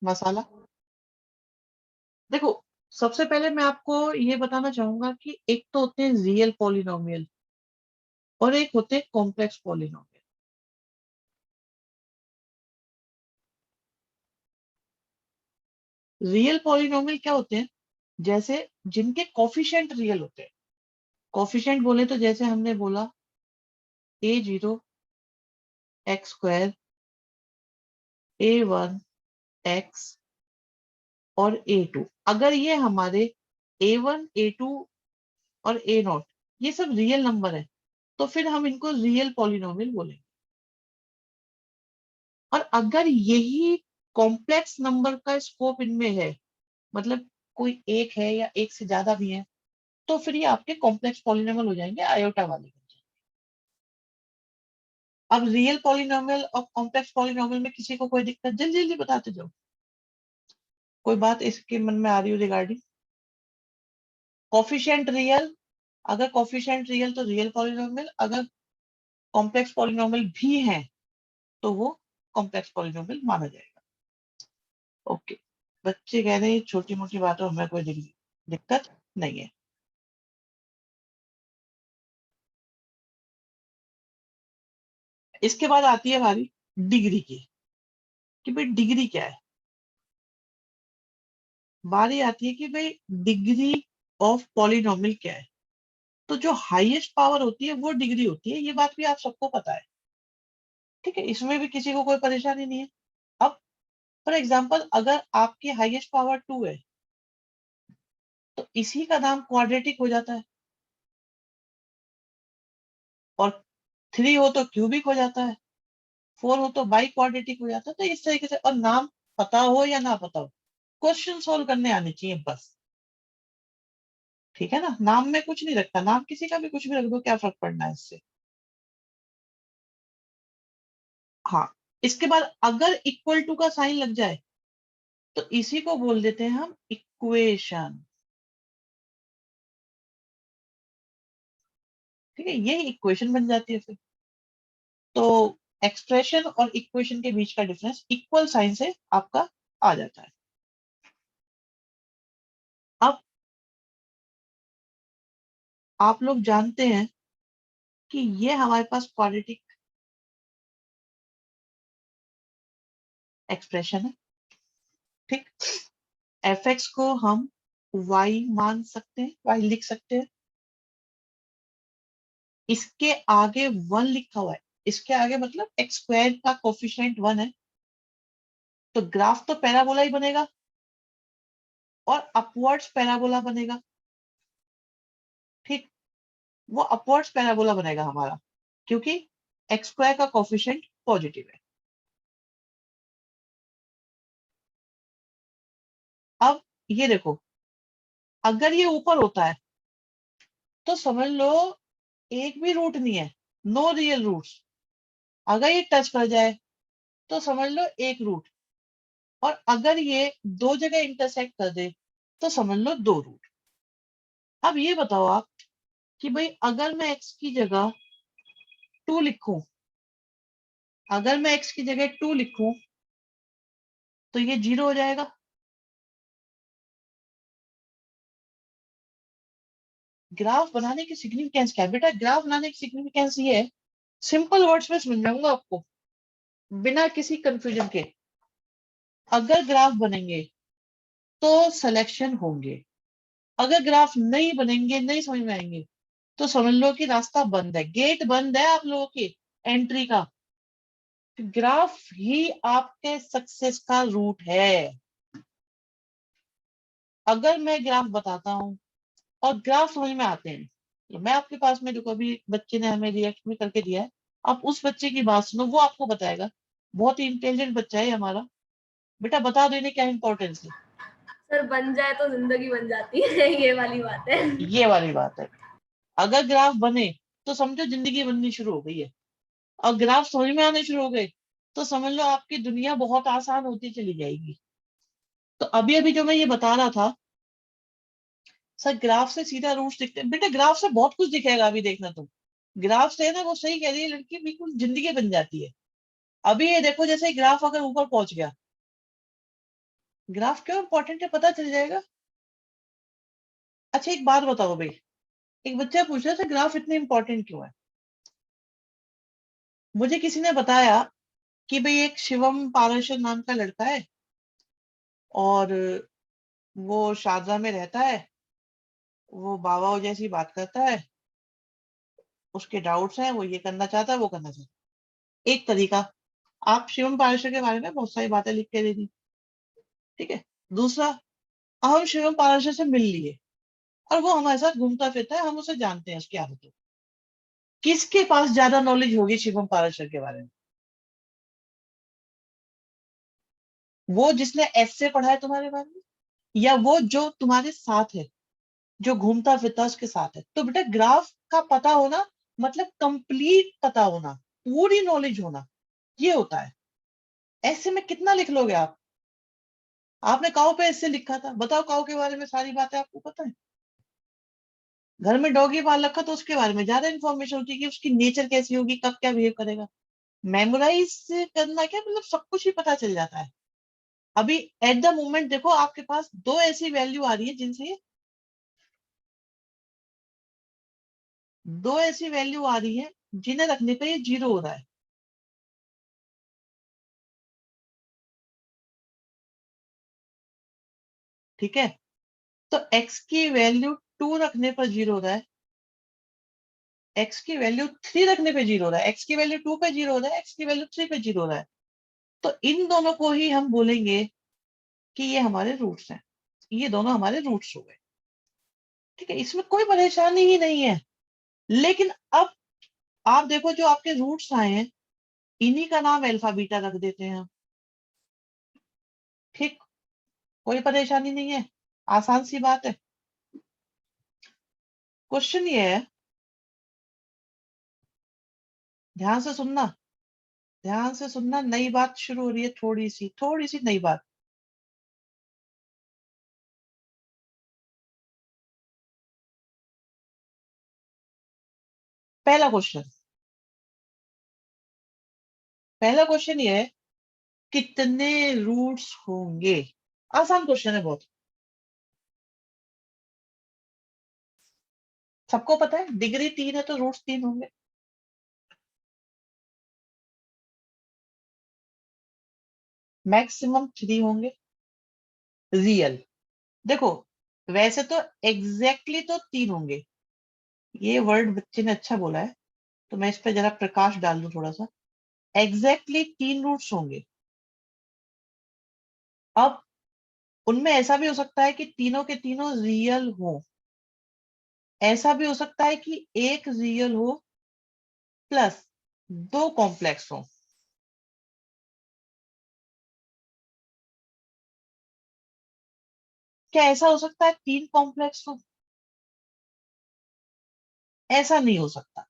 मसाला। देखो, सबसे पहले मैं आपको ये बताना चाहूंगा कि एक तो होते हैं रियल पॉलिनोमियल और एक होते हैं कॉम्प्लेक्स पॉलिनोमियल। रियल पॉलिनोमियल क्या होते हैं? जैसे जिनके कोफिशिएंट रियल होते हैं। कोफिशिएंट बोले तो जैसे हमने बोला a0 x square, a1 x और a2। अगर ये हमारे a1 a2 और a0 ये सब रियल नंबर है तो फिर हम इनको रियल पॉलिनोमियल बोलेंगे। और अगर यही कॉम्प्लेक्स नंबर का स्कोप इनमें है, मतलब कोई एक है या एक से ज्यादा भी है, तो फिर ये आपके कॉम्प्लेक्स पॉलिनोमियल हो जाएंगे, आयोटा वाले। अब रियल पॉलिनोमियल और कॉम्प्लेक्स पॉलिनोमियल में किसी को कोई दिक्कत? जल्दी जल्दी बताते जाओ। कोई बात इसके मन में आ रही हो रिगार्डिंग कोफिशिएंट रियल? अगर कोफिशिएंट रियल तो रियल पॉलिनोमियल, अगर कॉम्प्लेक्स पॉलिनोमियल भी है तो वो कॉम्प्लेक्स पॉलिनोमियल माना जाएगा। ओके, बच्चे कह रहे हैं छोटी मोटी बातों में कोई दिक्कत नहीं है। इसके बाद आती है हमारी डिग्री की, कि भाई डिग्री क्या है। बारी आती है कि भाई डिग्री ऑफ पॉलिनोमियल क्या है। तो जो हाईएस्ट पावर होती है वो डिग्री होती है, ये बात भी आप सबको पता है। ठीक है, इसमें भी किसी को कोई परेशानी नहीं है। अब फॉर एग्जाम्पल अगर आपकी हाईएस्ट पावर 2 है तो इसी का नाम क्वाड्रेटिक हो जाता है, और 3 हो तो क्यूबिक हो जाता है, 4 हो तो बाई क्वाड्रेटिक हो जाता है। तो इस तरीके से, और नाम पता हो या ना पता हो, क्वेश्चन सोल्व करने आने चाहिए बस। ठीक है ना, नाम में कुछ नहीं रखता, नाम किसी का भी कुछ भी रख दो, क्या फर्क पड़ना है इससे। हाँ, इसके बाद अगर इक्वल टू का साइन लग जाए तो इसी को बोल देते हैं हम इक्वेशन। ठीक है, ये इक्वेशन बन जाती है फिर। तो एक्सप्रेशन और इक्वेशन के बीच का डिफरेंस इक्वल साइन से आपका आ जाता है। अब आप लोग जानते हैं कि ये हमारे पास क्वाड्रेटिक एक्सप्रेशन है। ठीक, एफ एक्स को हम y मान सकते हैं, y लिख सकते हैं। इसके आगे 1 लिखा हुआ है, इसके आगे मतलब एक्स स्क्वायर का कोफिशिएंट 1 है, तो ग्राफ तो पैराबोला ही बनेगा और अपवर्ड्स पैराबोला बनेगा। ठीक, वो अपवर्ड्स पैराबोला बनेगा हमारा, क्योंकि एक्स स्क्वायर का कोफिशिएंट पॉजिटिव है। अब ये देखो, अगर ये ऊपर होता है तो समझ लो एक भी रूट नहीं है, नो रियल रूट्स। अगर ये टच कर जाए तो समझ लो एक रूट, और अगर ये दो जगह इंटरसेक्ट कर दे तो समझ लो दो रूट। अब ये बताओ आप कि भाई अगर मैं x की जगह 2 लिखूं, अगर मैं x की जगह 2 लिखूं तो ये 0 हो जाएगा। ग्राफ बनाने की सिग्निफिकेंस क्या है बेटा? ग्राफ बनाने की सिग्निफिकेंस ये है, सिंपल वर्ड्स में समझाऊंगा आपको बिना किसी कंफ्यूजन के। अगर ग्राफ बनेंगे तो सिलेक्शन होंगे, अगर ग्राफ नहीं बनेंगे, नहीं समझ में आएंगे, तो समझ लो कि रास्ता बंद है, गेट बंद है आप लोगों के एंट्री का। ग्राफ ही आपके सक्सेस का रूट है। अगर मैं ग्राफ बताता हूं और ग्राफ समझ में आते हैं, तो मैं आपके पास में, जो कभी बच्चे ने हमें रिएक्ट भी करके दिया है, आप उस बच्चे की बात सुनो, वो आपको बताएगा। बहुत ही इंटेलिजेंट बच्चा है हमारा। बेटा बता दो इन्हें क्या इंपॉर्टेंस है। सर बन जाए तो जिंदगी बन जाती है ये वाली बात है। ये वाली बात है, अगर ग्राफ बने तो समझो जिंदगी बननी शुरू हो गई है, और ग्राफ समझ में आने शुरू हो गए तो समझ लो आपकी दुनिया बहुत आसान होती चली जाएगी। तो अभी अभी जो मैं ये बता रहा था, सर ग्राफ से सीधा रूट्स दिखते हैं, बेटा ग्राफ से बहुत कुछ दिखेगा, अभी देखना तुम। ग्राफ से ना, वो सही कह रही है लड़की, बिल्कुल जिंदगी बन जाती है। अभी ये देखो, जैसे ग्राफ अगर ऊपर पहुंच गया ग्राफ क्यों इंपॉर्टेंट है पता चल जाएगा। अच्छा एक बात बताओ भाई, एक बच्चा पूछ रहा था ग्राफ इतने इंपॉर्टेंट क्यों है। मुझे किसी ने बताया कि भाई एक शिवम पाराशर नाम का लड़का है और वो शारजा में रहता है, वो बाबा जैसी बात करता है, उसके डाउट्स हैं, वो ये करना चाहता है वो करना चाहता है। एक तरीका, आप शिवम पाराशर के बारे में बहुत सारी बातें लिख के दे दी, ठीक है। दूसरा, हम शिवम पाराशर से मिल लिए और वो हमारे साथ घूमता फिरता है, हम उसे जानते हैं उसकी आदतों। किसके पास ज्यादा नॉलेज होगी शिवम पाराशर के बारे में? वो जिसने एस से पढ़ा है तुम्हारे बारे में, या वो जो तुम्हारे साथ है, जो घूमता फिरता उसके साथ है। तो बेटा ग्राफ का पता होना मतलब कंप्लीट पता होना, पूरी नॉलेज होना, ये होता है। ऐसे में कितना लिख लोगे आप? आपने काऊ पे ऐसे लिखा था, बताओ काऊ के बारे में सारी बातें आपको पता है। घर में डॉगी पाल रखा तो उसके बारे में ज्यादा इंफॉर्मेशन होती है कि उसकी नेचर कैसी होगी, कब क्या बिहेव करेगा। मेमोराइज करना क्या मतलब, सब कुछ ही पता चल जाता है। अभी एट द मोमेंट देखो आपके पास दो ऐसी वैल्यू आ रही है जिनसे, दो ऐसी वैल्यू आ रही है जिन्हें रखने पे ये जीरो हो रहा है। ठीक है, तो x की वैल्यू 2 रखने पर जीरो हो रहा है, x की वैल्यू 3 रखने पे जीरो हो रहा है, x की वैल्यू 2 पे जीरो हो रहा है, x की वैल्यू 3 पे जीरो हो रहा है। तो इन दोनों को ही हम बोलेंगे कि ये हमारे रूट्स हैं, ये दोनों हमारे रूट्स हो गए। ठीक है, इसमें कोई परेशानी ही नहीं है। लेकिन अब आप देखो जो आपके रूट्स आए हैं, इन्हीं का नाम अल्फा बीटा रख देते हैं हम। ठीक, कोई परेशानी नहीं है, आसान सी बात है। क्वेश्चन ये है, ध्यान से सुनना, ध्यान से सुनना, नई बात शुरू हो रही है, थोड़ी सी नई बात। पहला क्वेश्चन, पहला क्वेश्चन ये है, कितने रूट्स होंगे? आसान क्वेश्चन है बहुत। सबको पता है डिग्री 3 है तो रूट्स 3 होंगे। मैक्सिमम 3 होंगे रियल। देखो वैसे तो एग्जैक्टली तो 3 होंगे, ये वर्ड बच्चे ने अच्छा बोला है, तो मैं इस पे जरा प्रकाश डाल दूं थोड़ा सा। एग्जैक्टली 3 रूट्स होंगे। अब उनमें ऐसा भी हो सकता है कि तीनों के तीनों रियल हो, ऐसा भी हो सकता है कि एक रियल हो प्लस दो कॉम्प्लेक्स हो। क्या ऐसा हो सकता है 3 कॉम्प्लेक्स हो? ऐसा नहीं हो सकता,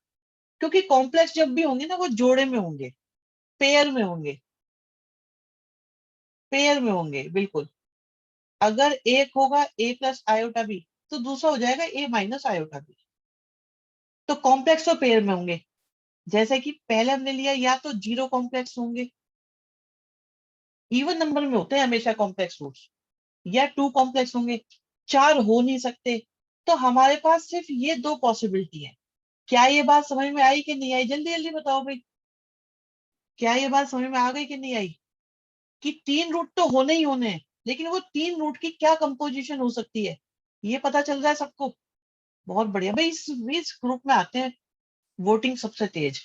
क्योंकि कॉम्प्लेक्स जब भी होंगे ना वो जोड़े में होंगे, पेयर में होंगे, पेयर में होंगे बिल्कुल। अगर एक होगा ए प्लस आयोटा बी, तो दूसरा हो जाएगा ए माइनस आयोटा बी। तो कॉम्प्लेक्स तो पेयर में होंगे। जैसे कि पहले हमने लिया, या तो जीरो कॉम्प्लेक्स होंगे, इवन नंबर में होते हैं हमेशा कॉम्प्लेक्स रूट्स, या टू कॉम्प्लेक्स होंगे, चार हो नहीं सकते। तो हमारे पास सिर्फ ये दो पॉसिबिलिटी है। क्या ये बात समझ में आई कि नहीं आई? जल्दी जल्दी बताओ भाई, क्या ये बात समझ में आ गई कि नहीं आई? कि 3 रूट तो होने ही होने हैं, लेकिन वो 3 रूट की क्या कंपोजिशन हो सकती है, ये पता चल रहा है सबको। बहुत बढ़िया भाई, इस ग्रुप में आते हैं वोटिंग सबसे तेज।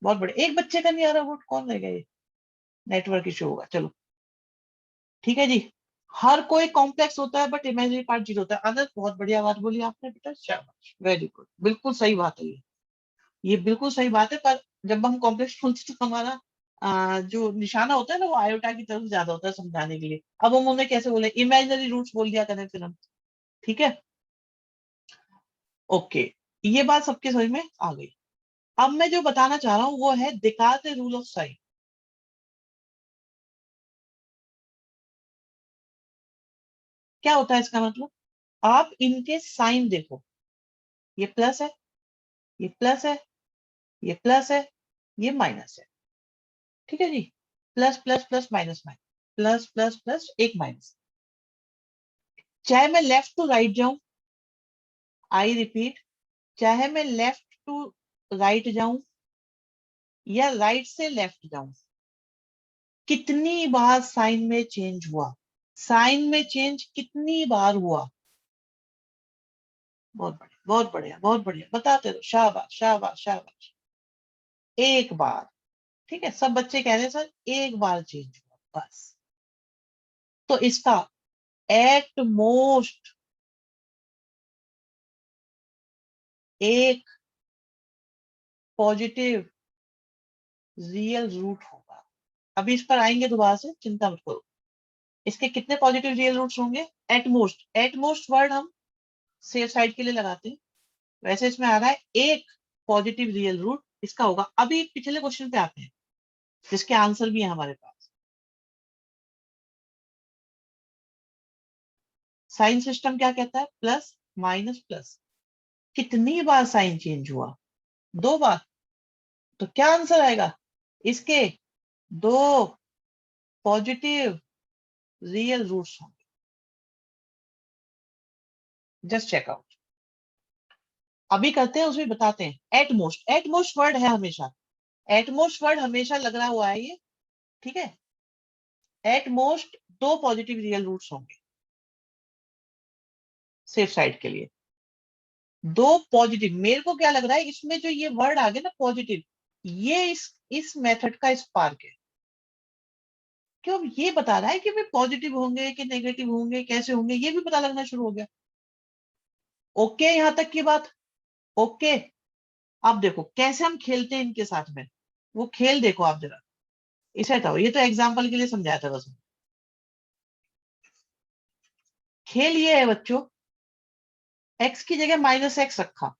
बहुत बढ़िया, एक बच्चे का नहीं आ रहा वोट, कौन रह गया ये? नेटवर्क इशू होगा, चलो ठीक है जी। हर कोई कॉम्प्लेक्स होता है बट इमेजिनरी पार्ट जीरो होता है। अनंत बहुत बढ़िया बात बोली आपने बेटा, शाबाश, वेरी गुड, बिल्कुल सही बात है ये बिल्कुल सही बात है। पर जब हम कॉम्प्लेक्स बोलते हैं तो हमारा जो निशाना होता है ना वो आयोटा की तरफ ज्यादा होता है समझाने के लिए। अब हम उन्हें कैसे बोले, इमेजिनरी रूट्स बोल दिया करें फिर हम। ठीक है, ओके, ये बात सबके समझ में आ गई। अब मैं जो बताना चाह रहा हूँ वो है दिखाते रूल ऑफ साइन। क्या होता है इसका मतलब? आप इनके साइन देखो, ये प्लस है, ये प्लस है, ये प्लस है, ये माइनस है। ठीक है जी, plus plus plus minus minus. Plus plus plus एक माइनस। चाहे मैं लेफ्ट टू राइट जाऊं, आई रिपीट, चाहे मैं लेफ्ट टू राइट जाऊं या राइट से लेफ्ट जाऊं, कितनी बार साइन में चेंज हुआ, साइन में चेंज कितनी बार हुआ। बहुत बढ़िया, बहुत बढ़िया, बहुत बढ़िया, बताते रहो, शाबाश शाबाश शाबाश। एक बार, ठीक है, सब बच्चे कह रहे हैं सर एक बार चेंज हुआ बस। तो इसका एट मोस्ट एक पॉजिटिव रियल रूट होगा। अभी इस पर आएंगे दोबारा से, चिंता मत करो। इसके कितने पॉजिटिव रियल रूट्स होंगे? एट मोस्ट वर्ड हम सेफ साइड के लिए लगाते हैं, वैसे इसमें आ रहा है एक पॉजिटिव रियल रूट इसका होगा। अभी पिछले क्वेश्चन पे आते हैं जिसके आंसर भी है हमारे पास। साइन सिस्टम क्या कहता है? Plus minus plus. कितनी बार साइन चेंज हुआ? दो बार। तो क्या आंसर आएगा इसके? दो पॉजिटिव रियल रूट्स होंगे। Just check out. अभी करते हैं उसमें बताते हैं। एट मोस्ट वर्ड है हमेशा, एट मोस्ट वर्ड हमेशा लग रहा हुआ है ये, ठीक है। एट मोस्ट दो पॉजिटिव रियल रूट्स होंगे सेफ साइड के लिए। दो पॉजिटिव, मेरे को क्या लग रहा है इसमें जो ये वर्ड आ गया ना पॉजिटिव, ये इस मेथड का स्पार्क है। क्यों? ये बता रहा है कि वे पॉजिटिव होंगे कि नेगेटिव होंगे, कैसे होंगे, ये भी पता लगना शुरू हो गया। ओके, यहां तक की बात ओके। अब देखो कैसे हम खेलते हैं इनके साथ में, वो खेल देखो आप जरा। इसे हटाओ, ये तो एग्जाम्पल के लिए समझाया था बस। खेल ये है बच्चों, एक्स की जगह माइनस एक्स रखा।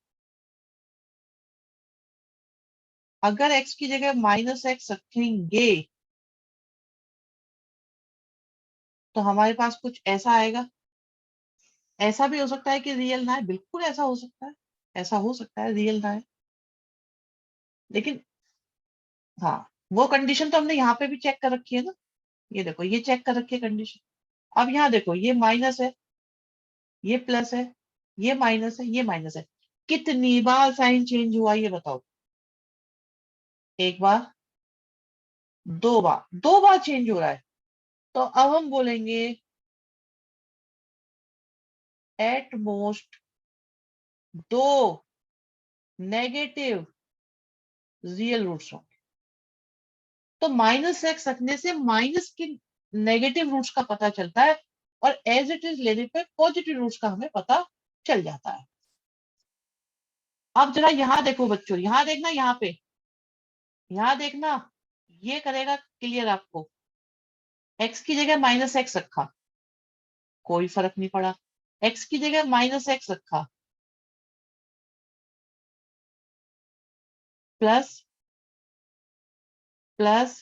अगर एक्स की जगह माइनस एक्स रखेंगे तो हमारे पास कुछ ऐसा आएगा। ऐसा भी हो सकता है कि रियल ना है, बिल्कुल ऐसा हो सकता है, ऐसा हो सकता है रियल ना है। लेकिन हाँ, वो कंडीशन तो हमने यहाँ पे भी चेक कर रखी है ना। ये देखो, ये चेक कर रखी है कंडीशन। अब यहाँ देखो, ये माइनस है, ये प्लस है, ये माइनस है, ये माइनस है। कितनी बार साइन चेंज हुआ ये बताओ? एक बार, दो बार चेंज हो रहा है। तो अब हम बोलेंगे एट मोस्ट दो नेगेटिव रियल रूट्स होंगे। तो माइनस एक्स रखने से माइनस के नेगेटिव रूट्स का पता चलता है, और एज इट इज लेने पे पॉजिटिव रूट्स का हमें पता चल जाता है। अब जरा यहां देखो बच्चों, यहां देखना, यहाँ पे, यहां देखना, ये करेगा क्लियर आपको। एक्स की जगह माइनस एक्स रखा, कोई फर्क नहीं पड़ा। एक्स की जगह माइनस एक्स रखा, plus plus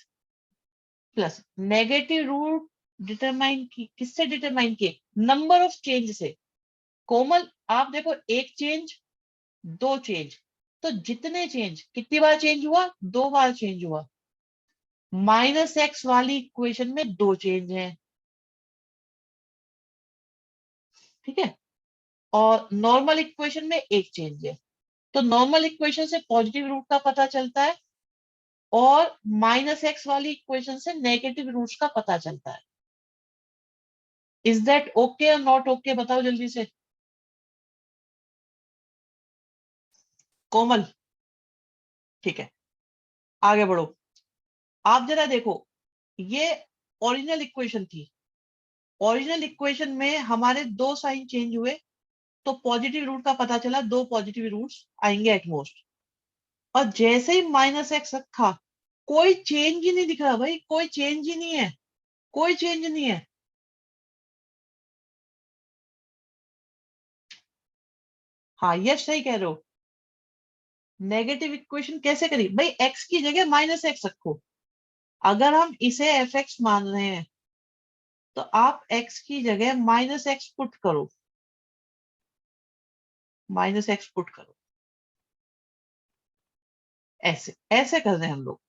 plus. Negative root determine की किससे? डिटरमाइन किए नंबर ऑफ चेंज से। कोमल आप देखो, एक चेंज, दो चेंज, तो जितने चेंज, कितनी बार चेंज हुआ? दो बार चेंज हुआ। माइनस एक्स वाली इक्वेशन में दो चेंज हैं, ठीक है, और नॉर्मल इक्वेशन में एक चेंज है। तो नॉर्मल इक्वेशन से पॉजिटिव रूट का पता चलता है, और माइनस एक्स वाली इक्वेशन से नेगेटिव रूट्स का पता चलता है। इज दैट ओके और नॉट ओके? बताओ जल्दी से कोमल। ठीक है, आगे बढ़ो। आप जरा देखो, ये ओरिजिनल इक्वेशन थी। ओरिजिनल इक्वेशन में हमारे दो साइन चेंज हुए, तो पॉजिटिव रूट का पता चला, दो पॉजिटिव रूट्स आएंगे एटमोस्ट। और जैसे ही माइनस एक्स रखा, कोई चेंज ही नहीं दिख रहा भाई, कोई चेंज ही नहीं है, कोई चेंज नहीं है। हाँ, यस सही कह रहे हो। नेगेटिव इक्वेशन कैसे करी भाई? एक्स की जगह माइनस एक्स रखो। अगर हम इसे एफ एक्स मान रहे हैं तो आप एक्स की जगह माइनस एक्स पुट करो, माइनस एक्स पुट करो। ऐसे ऐसे कर रहे हैं हम लोग।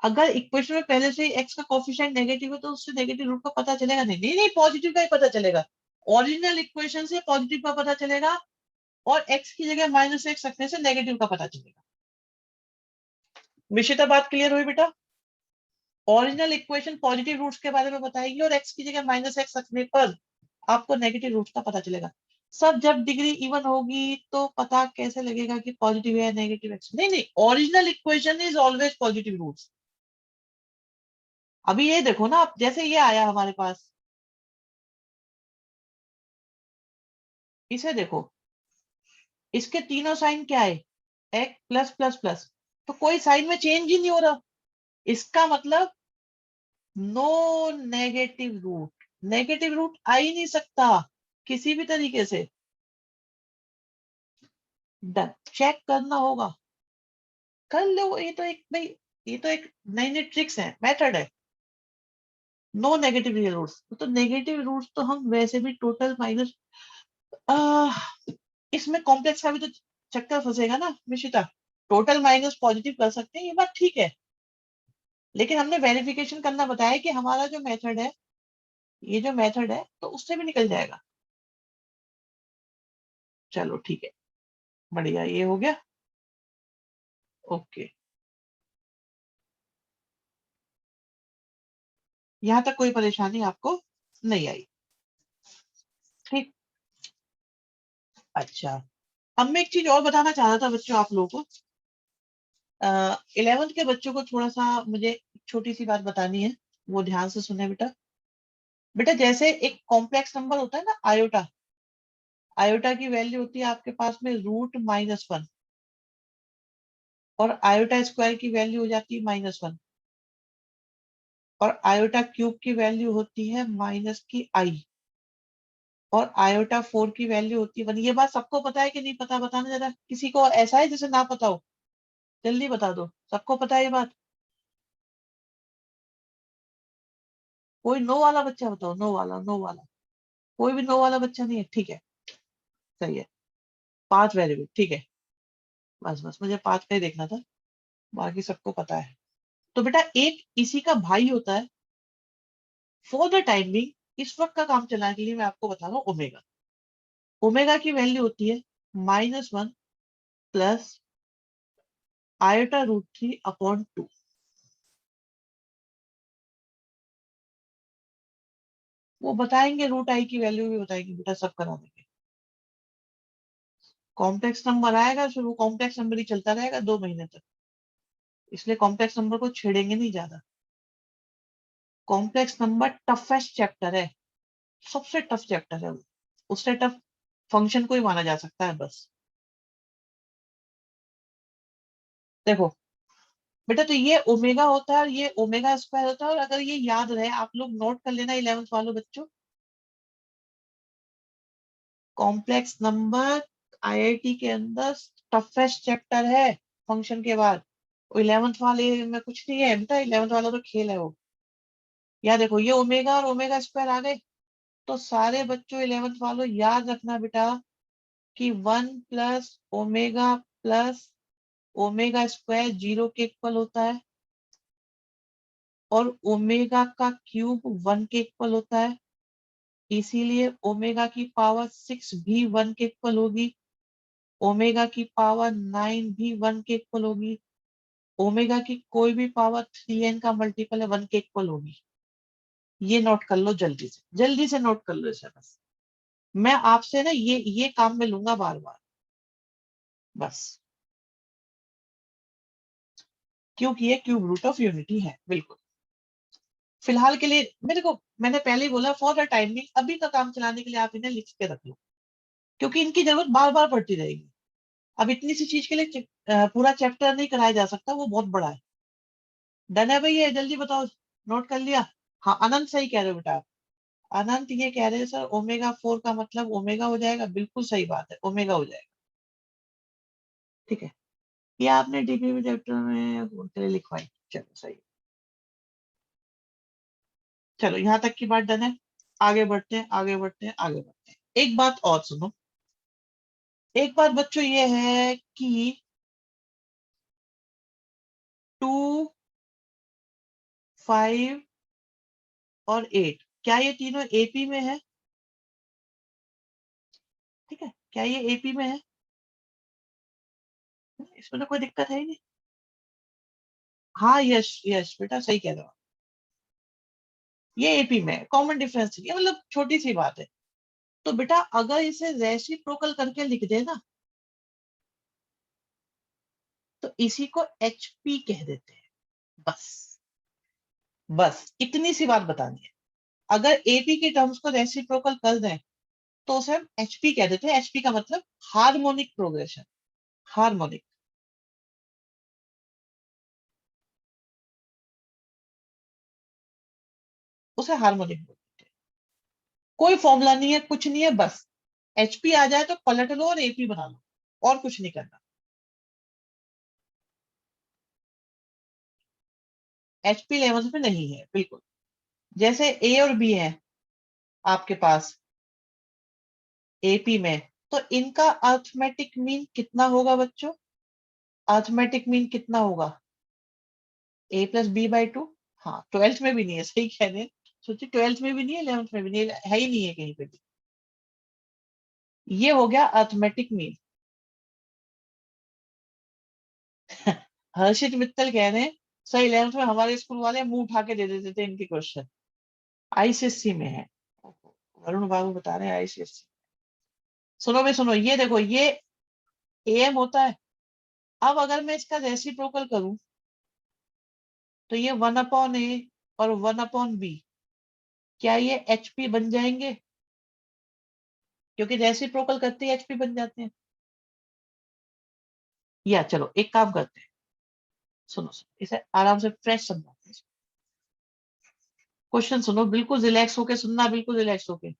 अगर इक्वेशन में पहले से एक्स का कोफिशिएंट नेगेटिव है तो उससे नेगेटिव रूट का पता चलेगा नहीं, नहीं नहीं पॉजिटिव का ही पता चलेगा। ओरिजिनल इक्वेशन से पॉजिटिव का पता चलेगा और एक्स की जगह -x रखने से नेगेटिव का पता चलेगा। मिशिता बात क्लियर हुई बेटा? ओरिजिनल इक्वेशन पॉजिटिव रूट्स के बारे में बताएगी और एक्स की जगह -x रखने पर आपको नेगेटिव रूट्स का पता चलेगा। सब जब डिग्री इवन होगी तो पता कैसे लगेगा कि पॉजिटिव है या नेगेटिव एक्स? नहीं नहीं, original equation is always positive roots. अभी ये देखो ना आप, जैसे ये आया हमारे पास, इसे देखो, इसके तीनों साइन क्या है? एक्स प्लस प्लस प्लस, तो कोई साइन में चेंज ही नहीं हो रहा। इसका मतलब no negative root, negative root आ ही नहीं सकता किसी भी तरीके से। डन, चेक करना होगा, कर लो। ये तो एक भाई, ये तो एक नई नई ट्रिक्स है, मेथड है। नो नेगेटिव रियल रूट्स, तो नेगेटिव रूट्स तो हम वैसे भी टोटल माइनस, इसमें कॉम्प्लेक्स का भी तो चक्कर फंसेगा ना मिशिता। टोटल माइनस पॉजिटिव कर सकते हैं, ये बात ठीक है, लेकिन हमने वेरिफिकेशन करना बताया कि हमारा जो मेथड है, ये जो मेथड है तो उससे भी निकल जाएगा। चलो ठीक है, बढ़िया, ये हो गया। ओके, यहाँ तक कोई परेशानी आपको नहीं आई? ठीक, अच्छा। अब मैं एक चीज और बताना चाह रहा था बच्चों आप लोगों को। 11th के बच्चों को थोड़ा सा मुझे एक छोटी सी बात बतानी है, वो ध्यान से सुने बेटा। बेटा जैसे एक कॉम्प्लेक्स नंबर होता है ना, आयोटा, आयोटा की वैल्यू होती है आपके पास में √-1, और आयोटा स्क्वायर की वैल्यू हो जाती है -1, और आयोटा क्यूब की वैल्यू होती है -i, और आयोटा 4 की वैल्यू होती है 1। ये बात सबको पता है कि नहीं पता? बताना जरा, किसी को ऐसा है जिसे ना पता हो? जल्दी बता दो, सबको पता है ये बात? कोई नो वाला बच्चा बताओ, नो वाला, नो वाला, कोई भी नो वाला बच्चा नहीं है? ठीक है, सही है, पांच वेरिएबल, ठीक है। बस बस मुझे पांच का ही देखना था, बाकी सबको पता है। तो बेटा एक इसी का भाई होता है, फॉर द टाइम बिंग इस वक्त का काम चलाने के लिए मैं आपको बता रहा हूँ ओमेगा। ओमेगा की वैल्यू होती है -1 प्लस आयोटा √3/2। वो बताएंगे, √i की वैल्यू भी बताएंगे बेटा, सब करा देंगे। कॉम्प्लेक्स नंबर आएगा फिर वो कॉम्प्लेक्स नंबर ही चलता रहेगा 2 महीने तक, इसलिए कॉम्प्लेक्स नंबर को छेड़ेंगे नहीं ज्यादा। कॉम्प्लेक्स नंबर टफेस्ट चैप्टर है, सबसे टफ चैप्टर है वो, उससे टफ फंक्शन को ही माना जा सकता है बस। देखो बेटा, तो ये ओमेगा होता है और ये ओमेगा स्क्वायर होता है, और अगर ये याद रहे, आप लोग नोट कर लेना 11th वालों बच्चों, कॉम्प्लेक्स नंबर आईआईटी के अंदर टफेस्ट चैप्टर है फंक्शन के बाद। 11th वाले में कुछ नहीं है बेटा, 11th वाला तो खेल है वो। या देखो ये ओमेगा और ओमेगा स्क्वायर आ गए, तो सारे बच्चों 11th वालों याद रखना बेटा कि 1 + ओमेगा स्क्वायर 0 के इक्वल होता है, और ओमेगा का क्यूब 1 के इक्वल होता है, इसीलिए ओमेगा की पावर 6 भी 1 के इक्वल होगी, ओमेगा की पावर 9 भी 1 के इक्वल होगी, ओमेगा की कोई भी पावर 3n का मल्टीपल है 1 के इक्वल होगी। ये नोट कर लो, जल्दी से नोट कर लो इसे बस। मैं आपसे ना ये काम में लूंगा बार बार बस, क्योंकि ये क्यूब रूट ऑफ यूनिटी है बिल्कुल। फिलहाल के लिए मेरे को, मैंने पहले ही बोला फॉर द टाइमिंग, अभी का काम चलाने के लिए आप इन्हें लिख के रख लो, क्योंकि इनकी जरूरत बार बार पड़ती रहेगी। अब इतनी सी चीज के लिए पूरा चैप्टर नहीं कराया जा सकता, वो बहुत बड़ा है। डन है भैया? जल्दी बताओ, नोट कर लिया? हाँ अनंत सही कह रहे हो बेटा आप। अनंत ये कह रहे हैं सर ओमेगा 4 का मतलब ओमेगा हो जाएगा, बिल्कुल सही बात है, ओमेगा हो जाएगा। ठीक है, ये आपने डीपीवी चैप्टर में चलिए लिखवाई, चलो सही है। चलो यहाँ तक की बात डन है, आगे बढ़ते हैं, आगे बढ़ते हैं, आगे बढ़ते हैं। एक बात और सुनो, एक बात बच्चों ये है कि 2 5 और 8, क्या ये तीनों एपी में है? ठीक है, क्या ये एपी में है? इसमें तो कोई दिक्कत है ही नहीं। हाँ, यस यस बेटा, सही कह रहे हो आप। ये एपी में है, कॉमन डिफरेंस, ये मतलब छोटी सी बात है। तो बेटा अगर इसे रेसिप्रोकल करके लिख दे ना, तो इसी को एचपी कह देते हैं। बस बस इतनी सी बात बतानी है। अगर एपी के टर्म्स को रेसिप्रोकल कर दें तो उसे हम एचपी कह देते हैं। एचपी का मतलब हार्मोनिक प्रोग्रेशन, हार्मोनिक। उसे हार्मोनिक बोलते हैं। कोई फॉर्मूला नहीं है, कुछ नहीं है, बस एचपी आ जाए तो पलट लो और एपी बना लो, और कुछ नहीं करना। एचपी लेवल पे नहीं है बिल्कुल। जैसे ए और बी है आपके पास एपी में, तो इनका अर्थमेटिक मीन कितना होगा बच्चों? अर्थमेटिक मीन कितना होगा? ए प्लस बी बाई टू। हाँ, ट्वेल्थ में भी नहीं है, सही कह रहे हैं। सोचिए, ट्वेल्थ में भी नहीं है, 11th में भी नहीं है ही नहीं है कहीं पे भी। ये हो गया अर्थमेटिक मीन। हर्षित मित्तल कह रहे हैं सर, 11th में हमारे स्कूल वाले मुंह उठा के दे देते थे इनके क्वेश्चन। आईसीएससी में है। वरुण बाबू बता रहे हैं आईसीएससी। सुनो भाई सुनो, ये देखो, ये एम होता है। अब अगर मैं इसका रेसिप्रोकल करूं तो ये 1/a और 1/b, क्या ये एचपी बन जाएंगे? क्योंकि रेसिप्रोकल करते ही एचपी बन जाते हैं। या चलो एक काम करते हैं, सुनो सुनो, इसे आराम से फ्रेश समझाते हैं। क्वेश्चन सुनो, बिल्कुल रिलैक्स होके सुनना, बिल्कुल रिलैक्स होके।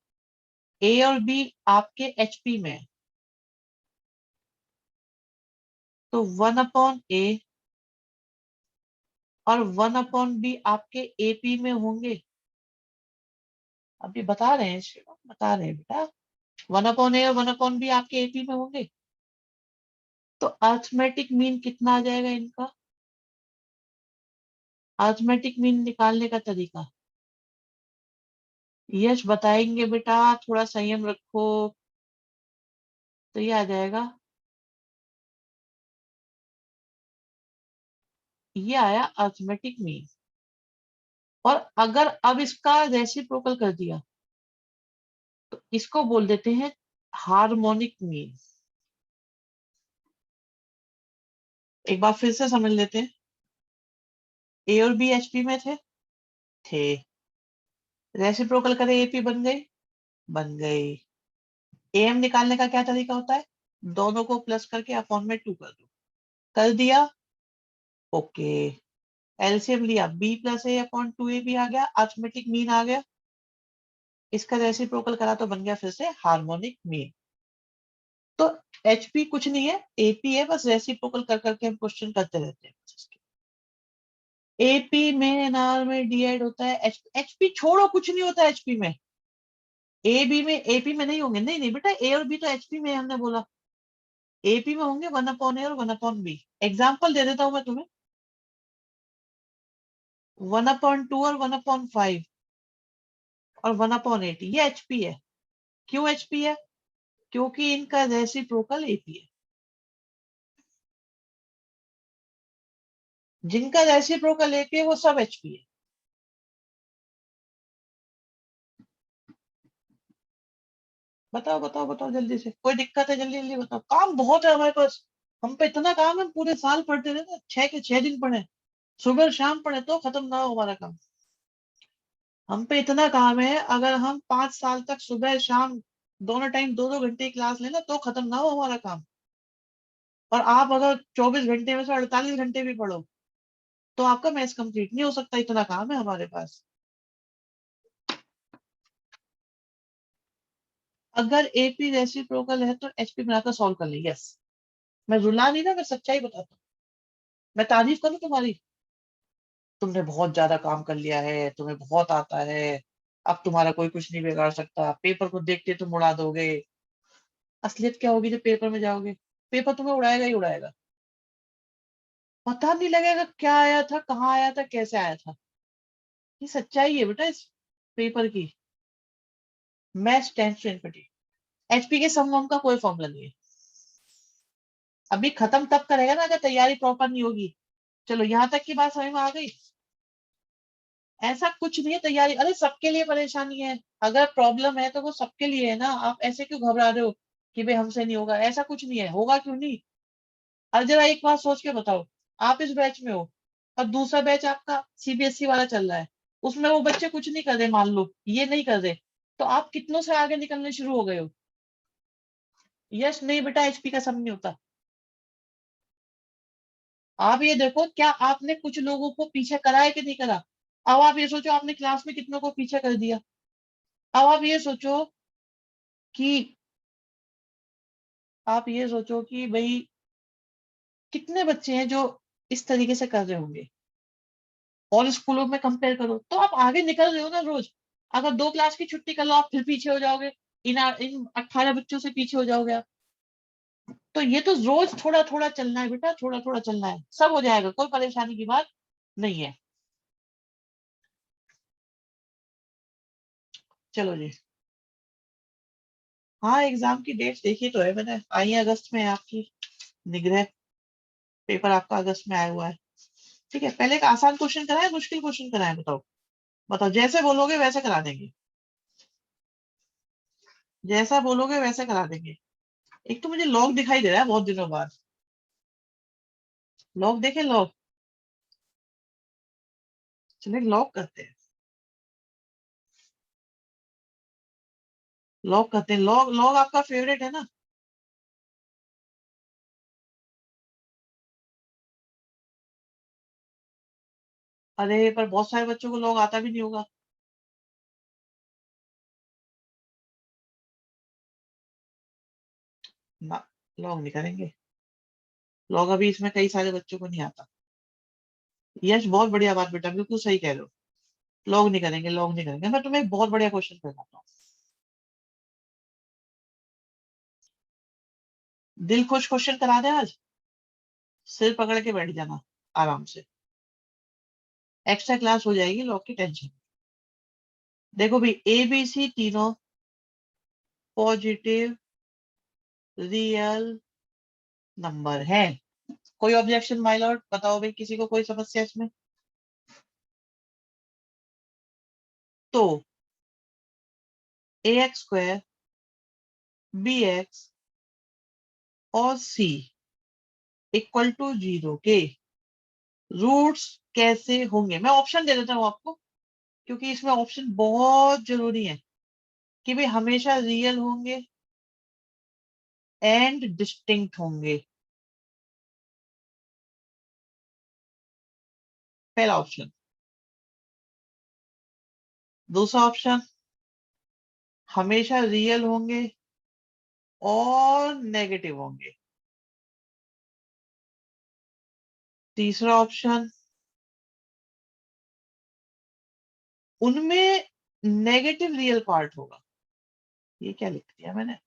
ए और बी आपके एचपी में है, तो 1/a और 1/b आपके एपी में होंगे। अभी बता रहे हैं, बता रहे हैं बेटा, 1/a और 1/b आपके एपी में होंगे। तो अर्थमेटिक मीन कितना आ जाएगा इनका? अर्थमेटिक मीन निकालने का तरीका यश बताएंगे बेटा, थोड़ा संयम रखो। तो ये आ जाएगा, ये आया अर्थमेटिक मीन। और अगर अब इसका रेसिप्रोकल कर दिया तो इसको बोल देते हैं हार्मोनिक मीन। एक बार फिर से समझ लेते हैं। ए और बी एचपी में थे। रेसिप्रोकल करे एपी बन गई, बन गई। एम निकालने का क्या तरीका होता है? दोनों को प्लस करके अपॉन में 2 कर दो। कर दिया, ओके। एलसीएम लिया, बी प्लस ए अपॉन 2a भी आ गया, अर्थमेटिक मीन आ गया। इसका रेसिप्रोकल करा तो बन गया फिर से हार्मोनिक मीन। तो एचपी कुछ नहीं है, एपी है, बस रेसिप्रोकल कर करके हम क्वेश्चन करते रहते हैं। एपी में एनआर में डीएड होता है। एचपी छोड़ो, कुछ नहीं होता एचपी में। ए बी में, एपी में नहीं होंगे, नहीं नहीं बेटा, ए और बी तो एचपी में है, हमने बोला। एपी में होंगे 1/a और 1/b। एग्जाम्पल दे देता हूं मैं तुम्हें, 1/2 और 1/5 और 1/8, ये एचपी है। क्यों एचपी है? क्योंकि इनका रेसिप्रोकल एपी है। जिनका रेसिप्रोकल एपी है वो सब एचपी है। बताओ बताओ बताओ जल्दी से, कोई दिक्कत है? जल्दी जल्दी बताओ, काम बहुत है हमारे पास। हम पे इतना काम है, पूरे साल पढ़ते रहते हैं, 6 के 6 दिन पढ़े, सुबह और शाम पढ़े तो खत्म ना हो हमारा काम। हम पे इतना काम है, अगर हम 5 साल तक सुबह शाम दोनों टाइम 2-2 घंटे की क्लास लेना तो खत्म ना हो हमारा काम। और आप अगर 24 घंटे में से 48 घंटे भी पढ़ो तो आपका मैथ्स कंप्लीट नहीं हो सकता, इतना काम है हमारे पास। अगर एपी रेसिप्रोकल है तो एचपी बनाकर सॉल्व कर ले, यस। मैं रुला नहीं ना, मैं सच्चाई बताता हूँ। मैं तारीफ करूँ तुम्हारी? तुमने बहुत ज्यादा काम कर लिया है, तुम्हें बहुत आता है, अब तुम्हारा कोई कुछ नहीं बिगाड़ सकता, पेपर को देखते तुम उड़ा दोगे। असलियत क्या होगी जब पेपर में जाओगे? पेपर तुम्हें उड़ाएगा ही उड़ाएगा। पता नहीं लगेगा क्या आया था, कहाँ आया था, कैसे आया था। ये सच्चाई है बेटा इस पेपर की। मैथ्स 10 से इन्फिनिटी। एचपी के सम वम का कोई फॉर्मूला नहीं है। अभी खत्म तब करेगा ना अगर तैयारी प्रॉपर नहीं होगी। चलो यहाँ तक की बात समझ में आ गई। ऐसा कुछ नहीं है तैयारी, अरे सबके लिए परेशानी है। अगर प्रॉब्लम है तो वो सबके लिए है ना, आप ऐसे क्यों घबरा रहे हो कि भाई हमसे नहीं होगा। ऐसा कुछ नहीं है, होगा क्यों नहीं। और जरा एक बात सोच के बताओ, आप इस बैच में हो और दूसरा बैच आपका सीबीएसई वाला चल रहा है, उसमें वो बच्चे कुछ नहीं कर रहे, मान लो ये नहीं कर रहे, तो आप कितनों से आगे निकलने शुरू हो गए हो। यस नहीं बेटा, एचपी का सब नहीं होता। आप ये देखो क्या आपने कुछ लोगों को पीछे करा है कि नहीं करा। अब आप ये सोचो आपने क्लास में कितनों को पीछे कर दिया। अब कि आप ये सोचो कि भाई कितने बच्चे हैं जो इस तरीके से कर रहे होंगे, और स्कूलों में कंपेयर करो तो आप आगे निकल रहे हो ना रोज। अगर 2 क्लास की छुट्टी कर लो आप फिर पीछे हो जाओगे, इन 18 बच्चों से पीछे हो जाओगे आप। तो ये तो रोज थोड़ा थोड़ा चलना है बेटा, थोड़ा थोड़ा चलना है, सब हो जाएगा, कोई परेशानी की बात नहीं है। चलो जी। हाँ एग्जाम की डेट देखी तो है मैंने, आई है अगस्त में है आपकी। निगरह पेपर आपका अगस्त में आया हुआ है। ठीक है, पहले एक आसान क्वेश्चन कराए मुश्किल क्वेश्चन कराए, बताओ। बताओ, जैसे बोलोगे वैसे करा देंगे। जैसा बोलोगे वैसे करा देंगे। एक तो मुझे लॉग दिखाई दे रहा है बहुत दिनों बाद। लॉग देखे लॉग। चलिए लॉग करते हैं। लॉग करते हैं, लॉग लॉग आपका फेवरेट है ना। अरे पर बहुत सारे बच्चों को लॉग आता भी नहीं होगा। ना, लॉग नहीं करेंगे। लॉग अभी इसमें कई सारे बच्चों को नहीं आता। यश बहुत बढ़िया बात बेटा, बिल्कुल सही कह रहे हो। लॉग नहीं करेंगे, लॉग नहीं करेंगे। मैं तुम्हें एक बहुत बढ़िया क्वेश्चन बताता हूँ। दिल खुश क्वेश्चन करा दे आज। सिर पकड़ के बैठ जाना आराम से। एक्स्ट्रा क्लास हो जाएगी, लॉग की टेंशन। देखो भाई, ए बी सी तीनों पॉजिटिव रियल नंबर है। कोई ऑब्जेक्शन माय लॉर्ड, बताओ भाई किसी को कोई समस्या इसमें। तो ए एक्स स्क्वायर, बी एक्स और सी इक्वल टू 0 के रूट्स कैसे होंगे। मैं ऑप्शन दे देता हूँ आपको, क्योंकि इसमें ऑप्शन बहुत जरूरी है। कि भाई हमेशा रियल होंगे एंड डिस्टिंक्ट होंगे। पहला ऑप्शन। दूसरा ऑप्शन, हमेशा रियल होंगे और नेगेटिव होंगे। तीसरा ऑप्शन, उनमें नेगेटिव रियल पार्ट होगा। ये क्या लिख दिया मैंने।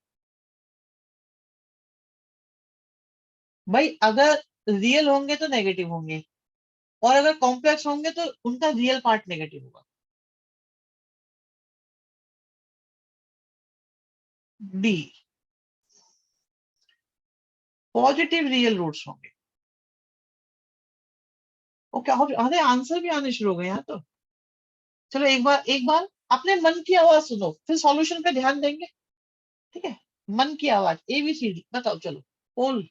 भाई अगर रियल होंगे तो नेगेटिव होंगे, और अगर कॉम्प्लेक्स होंगे तो उनका रियल पार्ट नेगेटिव होगा। डी, पॉजिटिव रियल रूट्स होंगे। ओके, अरे आंसर भी आने शुरू हो गए यहाँ तो। चलो एक बार अपने मन की आवाज सुनो, फिर सॉल्यूशन पे ध्यान देंगे। ठीक है, मन की आवाज ABCD बताओ, चलो। पोल,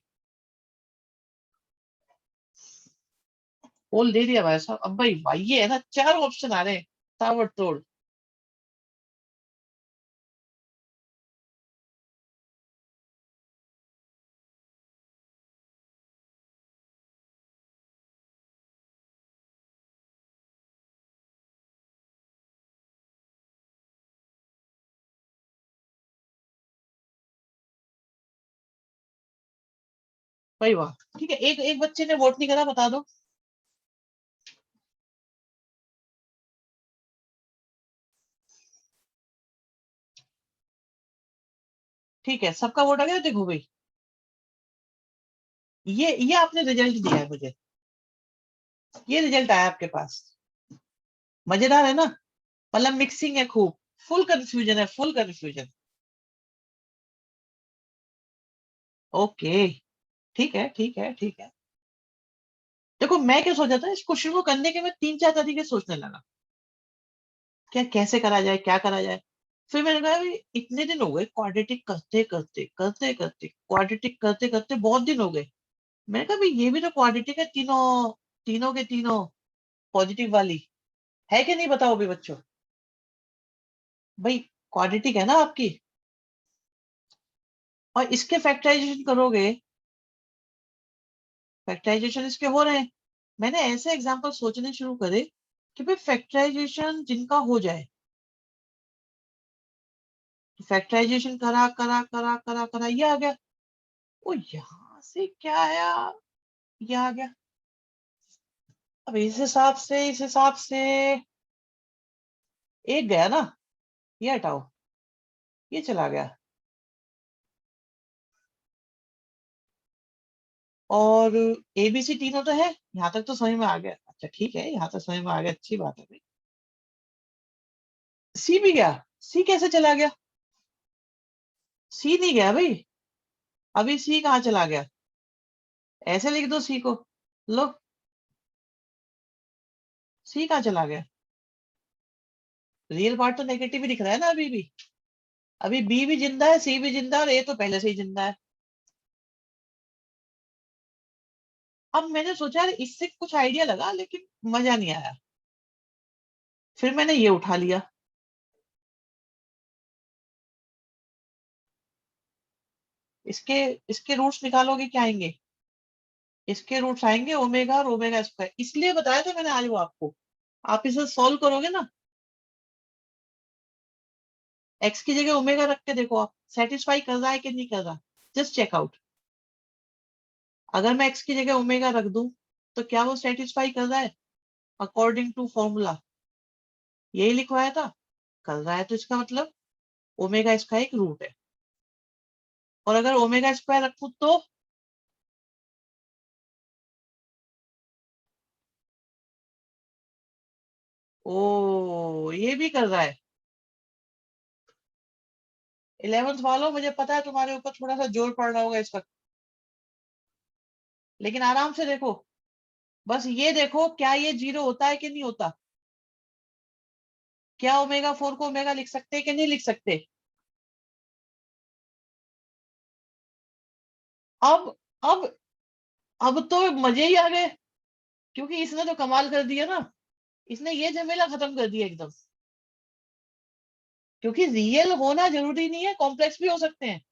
पोल दे दिया भाई साहब। अब भाई ये है ना, 4 ऑप्शन आ रहे हैं ताबड़तोड़। भाई वाह। ठीक है, एक एक बच्चे ने वोट नहीं करा, बता दो। ठीक है, सबका वोट आ गया, देखो भाई। ये आपने रिजल्ट दिया है मुझे। ये रिजल्ट आया आपके पास। मजेदार है ना, मतलब मिक्सिंग है खूब, फुल कंफ्यूजन है, फुल कंफ्यूजन। ओके, ठीक है ठीक है ठीक है। देखो मैं क्या सोचा था, इस क्वेश्चन को करने के मैं 3-4 तरीके सोचने लगा, क्या कैसे करा जाए, क्या करा जाए। फिर मैंने कहा भाई इतने दिन हो गए क्वाड्रेटिक करते करते करते करते, क्वाड्रेटिक करते करते बहुत दिन हो गए। मैंने कहा भाई ये भी तो क्वाड्रेटिक है, तीनों तीनों के तीनों पॉजिटिव वाली, है कि नहीं बताओ अभी बच्चों। भाई क्वाड्रेटिक है ना आपकी, और इसके फैक्टराइजेशन करोगे, फैक्टराइजेशन इसके हो रहे हैं। मैंने ऐसे एग्जांपल सोचने शुरू करे कि भाई फैक्टराइजेशन जिनका हो जाए, तो फैक्टराइजेशन करा करा करा करा करा ये आ गया। ओ यहाँ से क्या आया, ये आ गया। अब इस हिसाब से एक गया ना, ये हटाओ, ये चला गया। और एबीसी तीनों तो है, यहाँ तक तो समझ में आ गया, अच्छा ठीक है, यहाँ तक समझ में आ गया, अच्छी बात है भाई। सी भी गया, सी कैसे चला गया, सी नहीं गया भाई, अभी सी कहाँ चला गया, ऐसे लिख दो सी को, लो सी कहाँ चला गया, रियल पार्ट तो नेगेटिव ही दिख रहा है ना अभी भी, अभी बी भी जिंदा है, सी भी जिंदा है, और ए तो पहले से ही जिंदा है। अब मैंने सोचा यार इससे कुछ आइडिया लगा, लेकिन मजा नहीं आया, फिर मैंने ये उठा लिया। इसके इसके रूट्स निकालोगे क्या आएंगे, इसके रूट्स आएंगे ओमेगा और ओमेगा स्क्वायर, इसलिए बताया था मैंने आज वो आपको। आप इसे सॉल्व करोगे ना, एक्स की जगह ओमेगा रख के देखो आप, सेटिस्फाई कर रहा है कि नहीं कर रहा, जस्ट चेक आउट। अगर मैं एक्स की जगह ओमेगा रख दूं, तो क्या वो सेटिस्फाई कर रहा है, अकॉर्डिंग टू फॉर्मूला यही लिखवाया था, कर रहा है, तो इसका मतलब ओमेगा इसका एक रूट है। और अगर ओमेगा स्क्वायर रखूं तो, ओ ये भी कर रहा है। 11th वालों, मुझे पता है तुम्हारे ऊपर थोड़ा सा जोर पड़ रहा होगा इस वक्त, लेकिन आराम से देखो, बस ये देखो क्या ये जीरो होता है कि नहीं होता, क्या ओमेगा 4 को ओमेगा लिख सकते हैं कि नहीं लिख सकते। अब अब अब तो मजे ही आ गए, क्योंकि इसने तो कमाल कर दिया ना, इसने ये झमेला खत्म कर दिया एकदम। क्योंकि रियल होना जरूरी नहीं है, कॉम्प्लेक्स भी हो सकते हैं,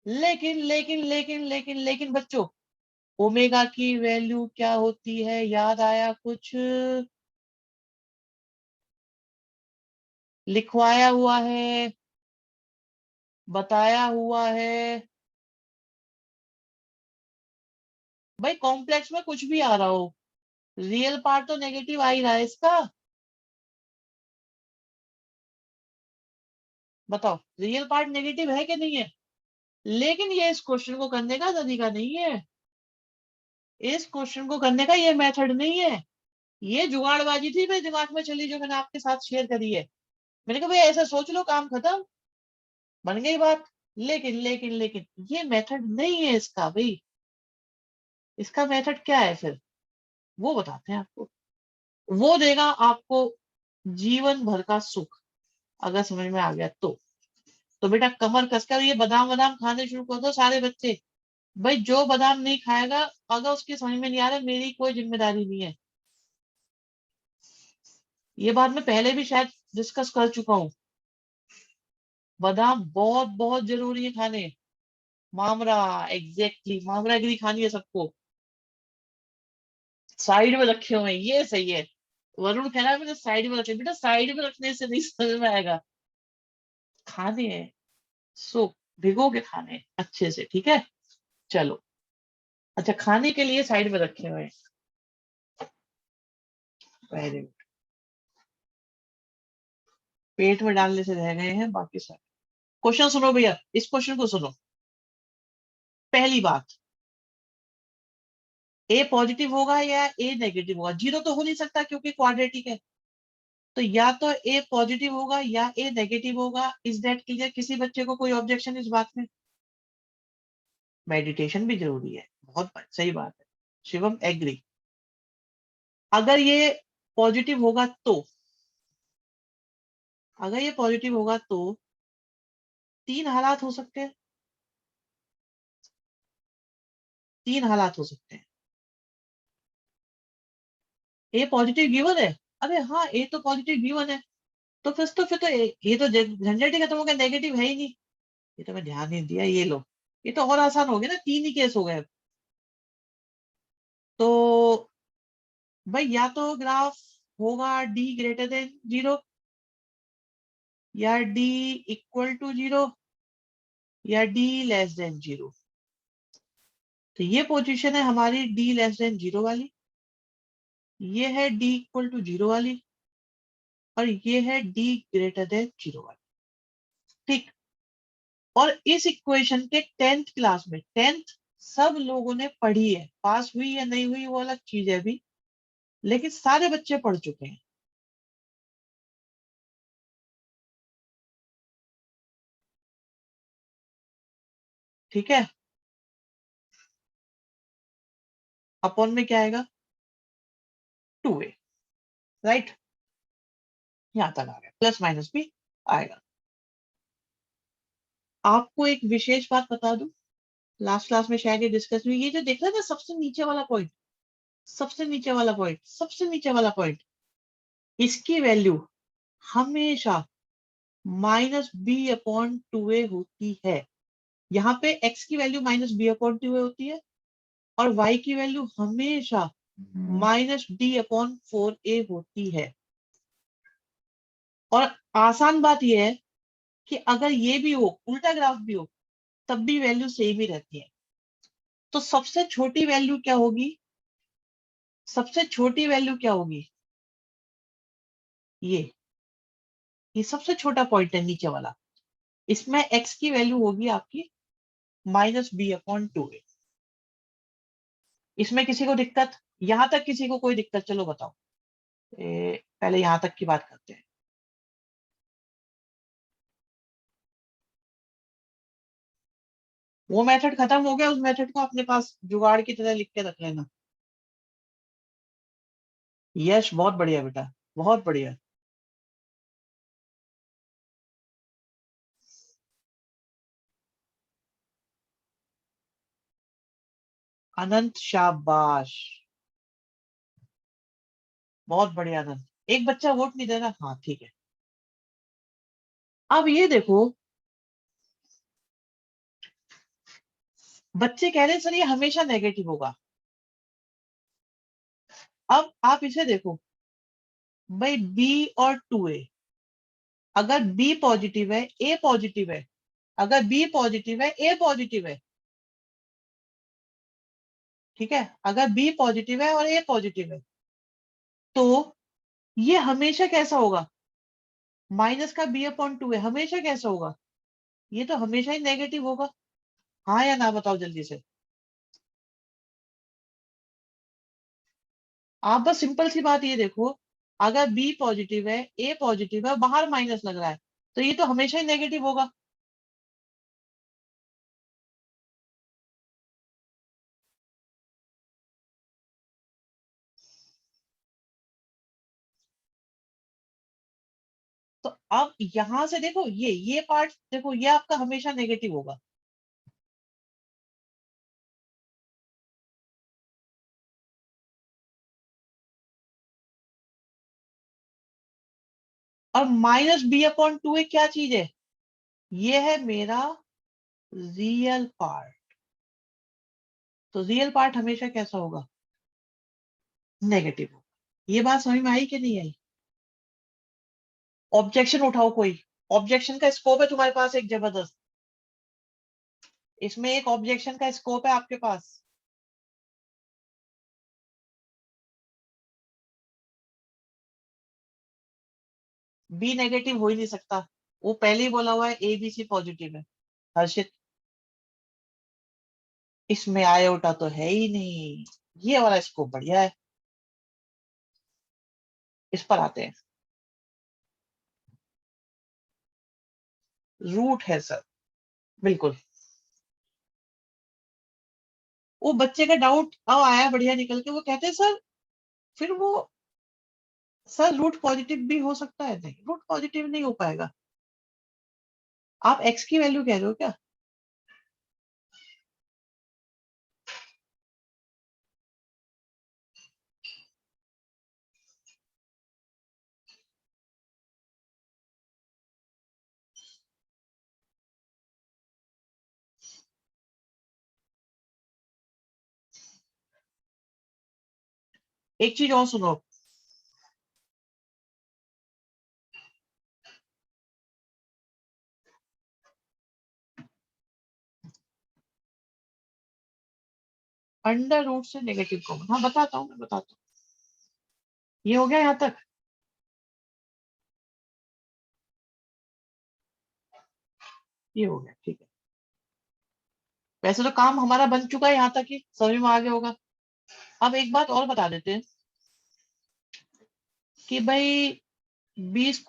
लेकिन बच्चों, ओमेगा की वैल्यू क्या होती है, याद आया कुछ, लिखवाया हुआ है, बताया हुआ है। भाई कॉम्प्लेक्स में कुछ भी आ रहा हो, रियल पार्ट तो नेगेटिव आ ही रहा है इसका, बताओ रियल पार्ट नेगेटिव है कि नहीं है। लेकिन ये इस क्वेश्चन को करने का तरीका नहीं है, इस क्वेश्चन को करने का ये मेथड नहीं है, ये जुगाड़बाजी थी मेरे दिमाग में चली, जो मैंने आपके साथ शेयर करी है। मैंने कहा भाई ऐसा सोच लो, काम खत्म, बन गई बात। लेकिन ये मेथड नहीं है इसका भाई, इसका मेथड क्या है फिर, वो बताते हैं आपको, वो देगा आपको जीवन भर का सुख, अगर समझ में आ गया तो बेटा कमर कसकर ये बादाम बादाम खाने शुरू कर दो सारे बच्चे। भाई जो बादाम नहीं खाएगा, अगर उसकी समझ में नहीं आ रहा, मेरी कोई जिम्मेदारी नहीं है। ये बात मैं पहले भी शायद डिस्कस कर चुका हूँ, बादाम बहुत बहुत जरूरी है खाने। मामरा, एग्जैक्टली मामरा गिरी खानी है सबको, साइड में रखे हुए हैं, ये सही है। वरुण कह रहा है मैंने साइड में रखे, बेटा साइड में रखने से नहीं समझ में आएगा, खाने हैं, सो भिगो के खाने हैं अच्छे से, ठीक है। चलो, अच्छा खाने के लिए साइड में रखे हुए हैं, वेरी गुड, पेट में डालने से रह गए हैं बाकी सब। क्वेश्चन सुनो भैया, इस क्वेश्चन को सुनो। पहली बात, ए पॉजिटिव होगा या ए नेगेटिव होगा, जीरो तो हो नहीं सकता क्योंकि क्वाड्रेटिक है, तो या तो ए पॉजिटिव होगा या ए नेगेटिव होगा। Is that clear? किसी बच्चे को कोई ऑब्जेक्शन इस बात में? मेडिटेशन भी जरूरी है, बहुत सही बात है। शिवम एग्री। अगर ये पॉजिटिव होगा तो, अगर ये पॉजिटिव होगा तो तीन हालात हो सकते हैं, तीन हालात हो सकते हैं। ए पॉजिटिव गिवन है, अरे हाँ ए तो पॉजिटिव गिवन है, तो फिर तो ये तो झंझट ही खत्म हो गया, नेगेटिव है ही नहीं। ये तो मैं ध्यान नहीं दिया, ये लो, ये तो और आसान हो गया ना, तीन ही केस हो गए। तो भाई या तो ग्राफ होगा डी ग्रेटर देन जीरो, या डी इक्वल टू जीरो, या डी लेस देन जीरो। तो ये पोजीशन है हमारी डी लेस देन जीरो वाली, ये है डी इक्वल टू जीरो वाली, और ये है डी ग्रेटर देन जीरो वाली। ठीक। और इस इक्वेशन के 10th क्लास में, 10th सब लोगों ने पढ़ी है, पास हुई या नहीं हुई वो अलग चीज है अभी, लेकिन सारे बच्चे पढ़ चुके हैं। ठीक है। अपॉन में क्या आएगा? 2a, right. यहां तक आ गया, प्लस माइनस भी आएगा। आपको एक विशेष बात बता दूं, लास्ट क्लास में शायद ये डिस्कस हुई, ये जो देख रहे थे सबसे नीचे वाला पॉइंट, सबसे नीचे वाला पॉइंट, सबसे नीचे वाला पॉइंट, इसकी वैल्यू हमेशा minus b upon two a होती है। यहाँ पे x की value minus b upon two a होती है, और y की वैल्यू हमेशा minus d upon four a होती है। और आसान बात यह है कि अगर ये भी हो, उल्टा ग्राफ भी हो, तब भी वैल्यू सेम ही रहती है। तो सबसे छोटी वैल्यू क्या होगी? सबसे छोटी वैल्यू क्या होगी? ये सबसे छोटा पॉइंट है नीचे वाला, इसमें x की वैल्यू होगी आपकी माइनस बी अपॉन टू ए। इसमें किसी को दिक्कत? यहां तक किसी को कोई दिक्कत? चलो बताओ। पहले यहां तक की बात करते हैं। वो मेथड खत्म हो गया, उस मेथड को अपने पास जुगाड़ की तरह लिख के रख लेना। यश बहुत बढ़िया बेटा, बहुत बढ़िया। अनंत शाबाश, बहुत बढ़िया अनंत। एक बच्चा वोट नहीं दे रहा, हाँ ठीक है। अब ये देखो, बच्चे कह रहे हैं सर ये हमेशा नेगेटिव होगा। अब आप इसे देखो भाई, बी और टू ए, अगर बी पॉजिटिव है ए पॉजिटिव है, अगर बी पॉजिटिव है ए पॉजिटिव है, ठीक है, अगर बी पॉजिटिव है और ए पॉजिटिव है, तो ये हमेशा कैसा होगा? माइनस का बी अपॉन टू है, हमेशा कैसा होगा? ये तो हमेशा ही नेगेटिव होगा। हाँ या ना बताओ जल्दी से। आप बस सिंपल सी बात ये देखो, अगर बी पॉजिटिव है ए पॉजिटिव है, बाहर माइनस लग रहा है, तो ये तो हमेशा ही नेगेटिव होगा। तो अब यहां से देखो, ये पार्ट देखो, ये आपका हमेशा नेगेटिव होगा। और माइनस बी अपॉन टू क्या चीज है? ये है मेरा रियल पार्ट। तो रियल पार्ट हमेशा कैसा होगा? नेगेटिव होगा। ये बात समझ में आई कि नहीं आई? ऑब्जेक्शन उठाओ कोई। ऑब्जेक्शन का स्कोप है तुम्हारे पास एक जबरदस्त, इसमें एक ऑब्जेक्शन का स्कोप है आपके पास। बी नेगेटिव हो ही नहीं सकता, वो पहले ही बोला हुआ है ए बी सी पॉजिटिव है। हर्षित, इसमें आयोटा तो है ही नहीं। ये वाला स्कोप बढ़िया है। इस पर आते हैं। रूट है सर, बिल्कुल। वो बच्चे का डाउट अब आया बढ़िया निकल के, वो कहते हैं सर फिर वो, सर रूट पॉजिटिव भी हो सकता है? नहीं, रूट पॉजिटिव नहीं हो पाएगा। आप एक्स की वैल्यू कह रहे हो क्या? एक चीज और सुनो, अंडर रूट से नेगेटिव कॉमन, हाँ बताता हूँ, मैं बताता हूँ। ये हो गया यहाँ तक? ये हो गया, ठीक है। वैसे तो काम हमारा बन चुका है यहाँ तक ही, समझ में आ गया होगा। अब एक बात और बता देते हैं कि भाई b² -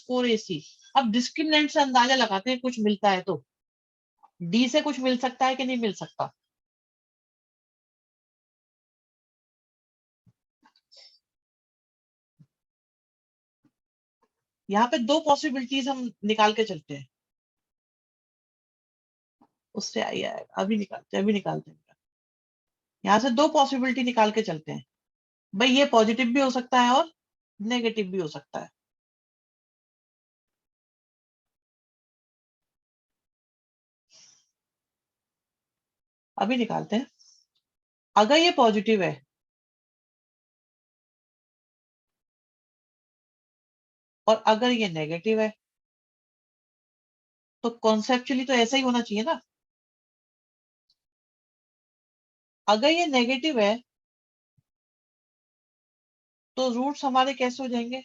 4ac, अब डिस्क्रिमिनेंट से अंदाजा लगाते हैं, कुछ मिलता है तो डी से कुछ मिल सकता है कि नहीं मिल सकता? यहाँ पे दो पॉसिबिलिटीज हम निकाल के चलते हैं, उससे आई आएगा, अभी निकालते हैं। यहाँ से दो पॉसिबिलिटी निकाल के चलते हैं। भाई ये पॉजिटिव भी हो सकता है और नेगेटिव भी हो सकता है। अभी निकालते हैं। अगर ये पॉजिटिव है और अगर ये नेगेटिव है, तो कॉन्सेप्चुअली तो ऐसा ही होना चाहिए ना। अगर ये नेगेटिव है तो रूट्स हमारे कैसे हो जाएंगे?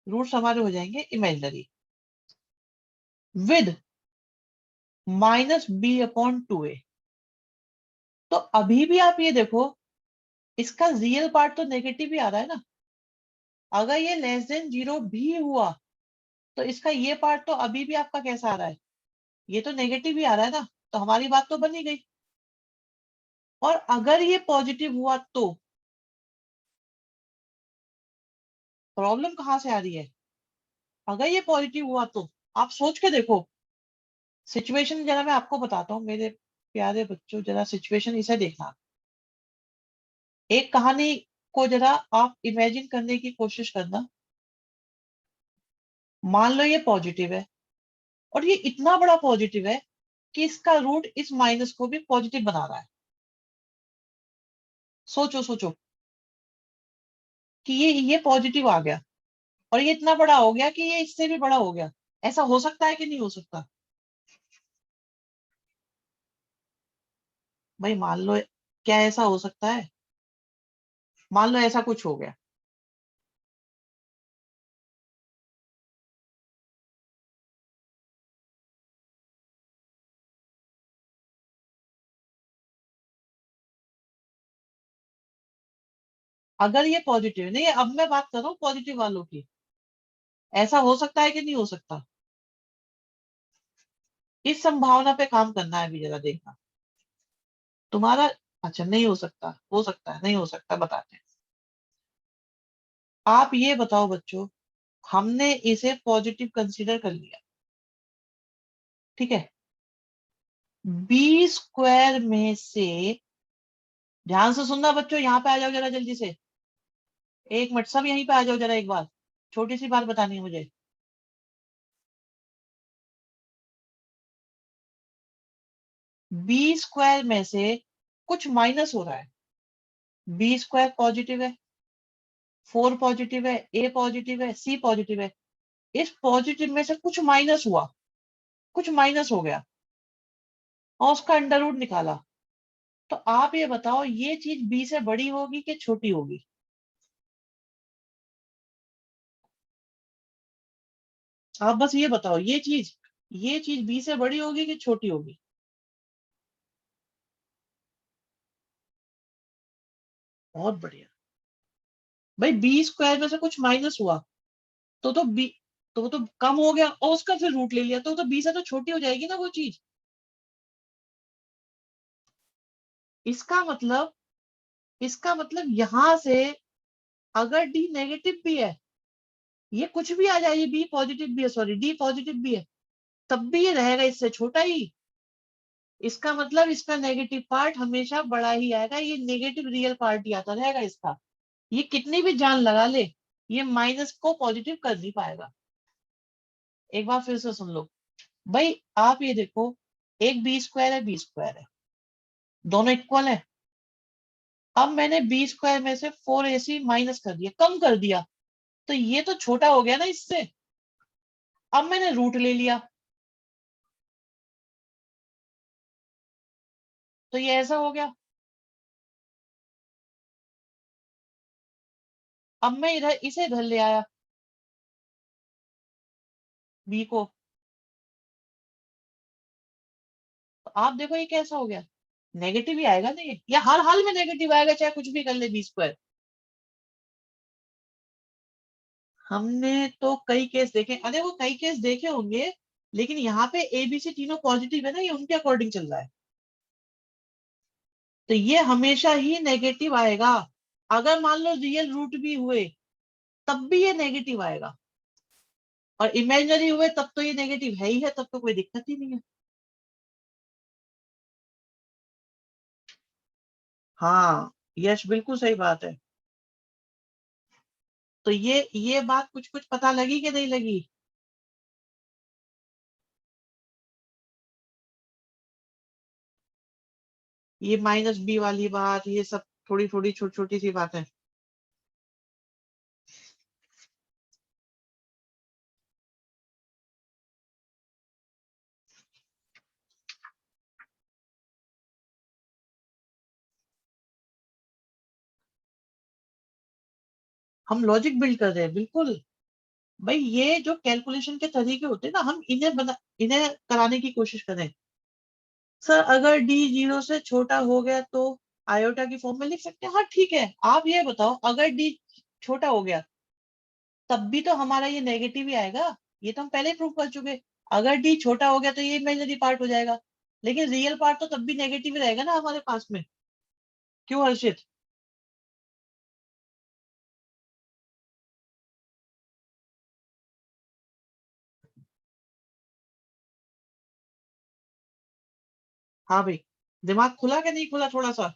रूट्स हमारे हो जाएंगे इमेजिनरी, विद -b/2a। तो अभी भी आप ये देखो, इसका रियल पार्ट तो नेगेटिव ही आ रहा है ना। अगर ये लेस देन जीरो भी हुआ तो इसका ये पार्ट तो अभी भी आपका कैसा आ रहा है? ये तो नेगेटिव ही आ रहा है ना। तो हमारी बात तो बनी गई। और अगर ये पॉजिटिव हुआ तो प्रॉब्लम कहां से आ रही है? अगर ये पॉजिटिव हुआ तो आप सोच के देखो, सिचुएशन जरा मैं आपको बताता हूँ मेरे प्यारे बच्चों, जरा सिचुएशन इसे देखना। एक कहानी को जरा आप इमेजिन करने की कोशिश करना। मान लो ये पॉजिटिव है और ये इतना बड़ा पॉजिटिव है कि इसका रूट इस माइनस को भी पॉजिटिव बना रहा है। सोचो सोचो कि ये पॉजिटिव आ गया और ये इतना बड़ा हो गया कि ये इससे भी बड़ा हो गया। ऐसा हो सकता है कि नहीं हो सकता? भाई मान लो, क्या ऐसा हो सकता है? मान लो ऐसा कुछ हो गया। अगर ये पॉजिटिव नहीं है, अब मैं बात कर रहा हूँ पॉजिटिव वालों की, ऐसा हो सकता है कि नहीं हो सकता? इस संभावना पे काम करना है अभी, जरा देखना तुम्हारा। अच्छा नहीं हो सकता है, नहीं हो सकता, बताते हैं। आप ये बताओ बच्चों, हमने इसे पॉजिटिव कंसीडर कर लिया, ठीक है। b² में से, ध्यान से सुनना बच्चों, यहाँ पे आ जाओ जरा जल्दी से, एक मिनट सब यहीं पे आ जाओ जरा, एक बार छोटी सी बात बतानी है मुझे। b² में से कुछ माइनस हो रहा है। b² पॉजिटिव है, 4 पॉजिटिव है, a पॉजिटिव है, c पॉजिटिव है। इस पॉजिटिव में से कुछ माइनस हुआ, कुछ माइनस हो गया और उसका अंडर रूट निकाला। तो आप ये बताओ, ये चीज b से बड़ी होगी कि छोटी होगी? आप बस ये बताओ, ये चीज b से बड़ी होगी कि छोटी होगी? बहुत बढ़िया। भाई b² में से कुछ माइनस हुआ, तो बी, तो वो तो कम हो गया और उसका फिर रूट ले लिया, तो बी से तो छोटी हो जाएगी ना वो चीज। इसका मतलब इसका मतलब यहां से अगर डी नेगेटिव भी है, ये कुछ भी आ जाए, ये बी पॉजिटिव भी है, सॉरी डी पॉजिटिव भी है, तब भी ये रहेगा इससे छोटा ही। इसका मतलब इसका नेगेटिव पार्ट हमेशा बड़ा ही आएगा, ये नेगेटिव रियल पार्ट ही आता रहेगा इसका। ये कितनी भी जान लगा ले, ये माइनस को पॉजिटिव कर नहीं पाएगा। एक बार फिर से सुन लो भाई, आप ये देखो, एक बी स्क्वायर है, बी स्क्वायर है, दोनों इक्वल है। अब मैंने बी स्क्वायर में से 4ac माइनस कर दिया, कम कर दिया, तो ये तो छोटा हो गया ना इससे। अब मैंने रूट ले लिया, तो ये ऐसा हो गया। अब मैं इधर इसे इधर ले आया, बी को, तो आप देखो ये कैसा हो गया, नेगेटिव ही आएगा ना ये, या हर हाल में नेगेटिव आएगा चाहे कुछ भी कर ले बी स्क्वायर। हमने तो कई केस देखे, अरे वो कई केस देखे होंगे, लेकिन यहाँ पे एबीसी तीनों पॉजिटिव है ना, ये उनके अकॉर्डिंग चल रहा है, तो ये हमेशा ही नेगेटिव आएगा। अगर मान लो रियल रूट भी हुए तब भी ये नेगेटिव आएगा, और इमेजिनरी हुए तब तो ये नेगेटिव है ही है, तब तो कोई दिक्कत ही नहीं है। हाँ, यश बिल्कुल सही बात है। तो ये बात कुछ कुछ पता लगी कि नहीं लगी? ये माइनस बी वाली बात, ये सब थोड़ी थोड़ी छोटी छोटी सी बातें। हम लॉजिक बिल्ड कर रहे हैं, बिल्कुल। भाई ये जो कैलकुलेशन के तरीके होते हैं ना, हम इन्हें कराने की कोशिश करें। सर अगर डी 0 से छोटा हो गया तो आयोटा की फॉर्म में लिख सकते हैं, हाँ ठीक है। आप ये बताओ, अगर डी छोटा हो गया तब भी तो हमारा ये नेगेटिव ही आएगा, ये तो हम पहले प्रूव कर चुके। अगर डी छोटा हो गया तो ये इमेजिनरी पार्ट हो जाएगा, लेकिन रियल पार्ट तो तब भी नेगेटिव ही रहेगा ना हमारे पास में। क्यों हर्षित? हाँ भाई, दिमाग खुला कि नहीं खुला थोड़ा सा?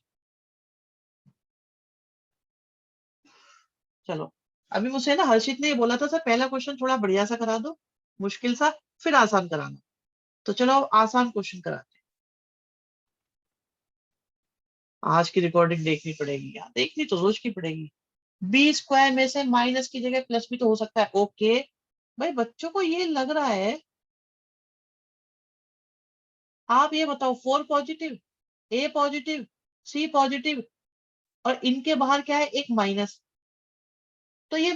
चलो, अभी मुझसे ना हर्षित ने ये बोला था, सर पहला क्वेश्चन थोड़ा बढ़िया सा करा दो, मुश्किल सा, फिर आसान कराना। तो चलो अब आसान क्वेश्चन कराते हैं। आज की रिकॉर्डिंग देखनी पड़ेगी यार, देखनी तो रोज की पड़ेगी। बी स्क्वायर में से माइनस की जगह प्लस भी तो हो सकता है, ओके। भाई बच्चों को ये लग रहा है, आप ये बताओ, 4 पॉजिटिव, ए पॉजिटिव, सी पॉजिटिव, और इनके बाहर क्या है, एक माइनस। तो ये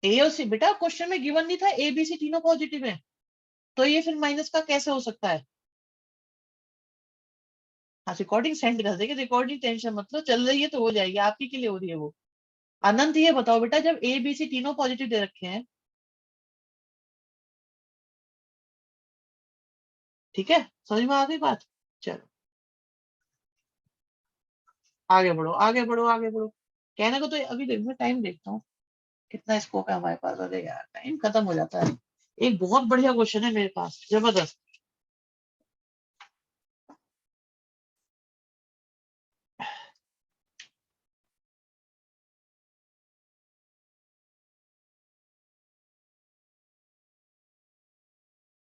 ए और सी, बेटा क्वेश्चन में गिवन नहीं था ए बी सी तीनों पॉजिटिव है, तो ये फिर माइनस का कैसे हो सकता है? हाँ, रिकॉर्डिंग सेंड कर देंगे, रिकॉर्डिंग टेंशन मतलब चल रही है तो हो जाएगी, आपही के लिए हो रही है वो। अनंत ये बताओ बेटा, जब ए बी सी तीनों पॉजिटिव दे रखे हैं, ठीक है, समझ में आ गई बात? चलो आगे बढ़ो, आगे बढ़ो, आगे बढ़ो। कहने को तो अभी देख, मैं टाइम देखता हूँ कितना स्कोप है हमारे पास। अरे यार टाइम खत्म हो जाता है। एक बहुत बढ़िया क्वेश्चन है मेरे पास, जबरदस्त।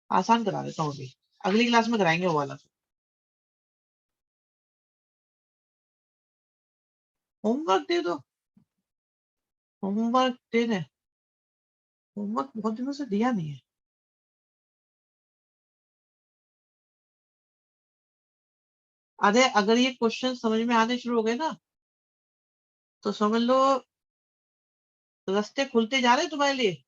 आसान करा देता हूँ अभी, अगली क्लास में कराएंगे वो वाला। होमवर्क दे दो, होमवर्क दे दे। होमवर्क बहुत दिनों से दिया नहीं है। अरे अगर ये क्वेश्चन समझ में आने शुरू हो गए ना, तो समझ लो रास्ते खुलते जा रहे हैं तुम्हारे लिए।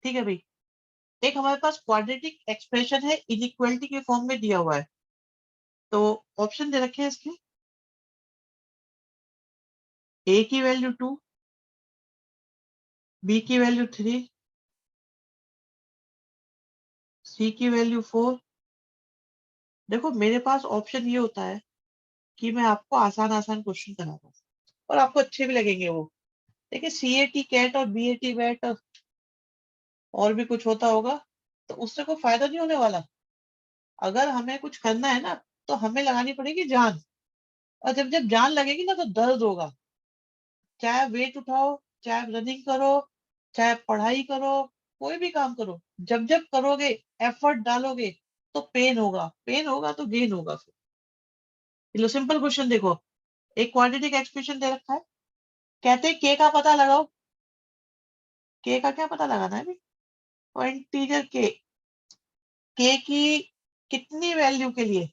ठीक है भाई, एक हमारे पास क्वाड्रेटिक एक्सप्रेशन है इनइक्वालिटी के फॉर्म में दिया हुआ है, तो ऑप्शन दे रखे हैं इसके, ए की वैल्यू 2, बी की वैल्यू 3, सी की वैल्यू 4। देखो मेरे पास ऑप्शन ये होता है कि मैं आपको आसान आसान क्वेश्चन कराता हूँ और आपको अच्छे भी लगेंगे वो। देखिए CAT कैट और BAT बैट और भी कुछ होता होगा, तो उससे कोई फायदा नहीं होने वाला। अगर हमें कुछ करना है ना, तो हमें लगानी पड़ेगी जान, और जब जब जान लगेगी ना तो दर्द होगा। चाहे वेट उठाओ, चाहे रनिंग करो, चाहे पढ़ाई करो, कोई भी काम करो, जब जब करोगे, एफर्ट डालोगे, तो पेन होगा, पेन होगा तो गेन होगा फिर। लो सिंपल क्वेश्चन देखो, एक क्वाड्रेटिक एक्सप्रेशन दे रखा है, कहते हैं के का पता लगाओ। के का क्या पता लगाना है भाई? इंटीजर के की कितनी वैल्यू के लिए?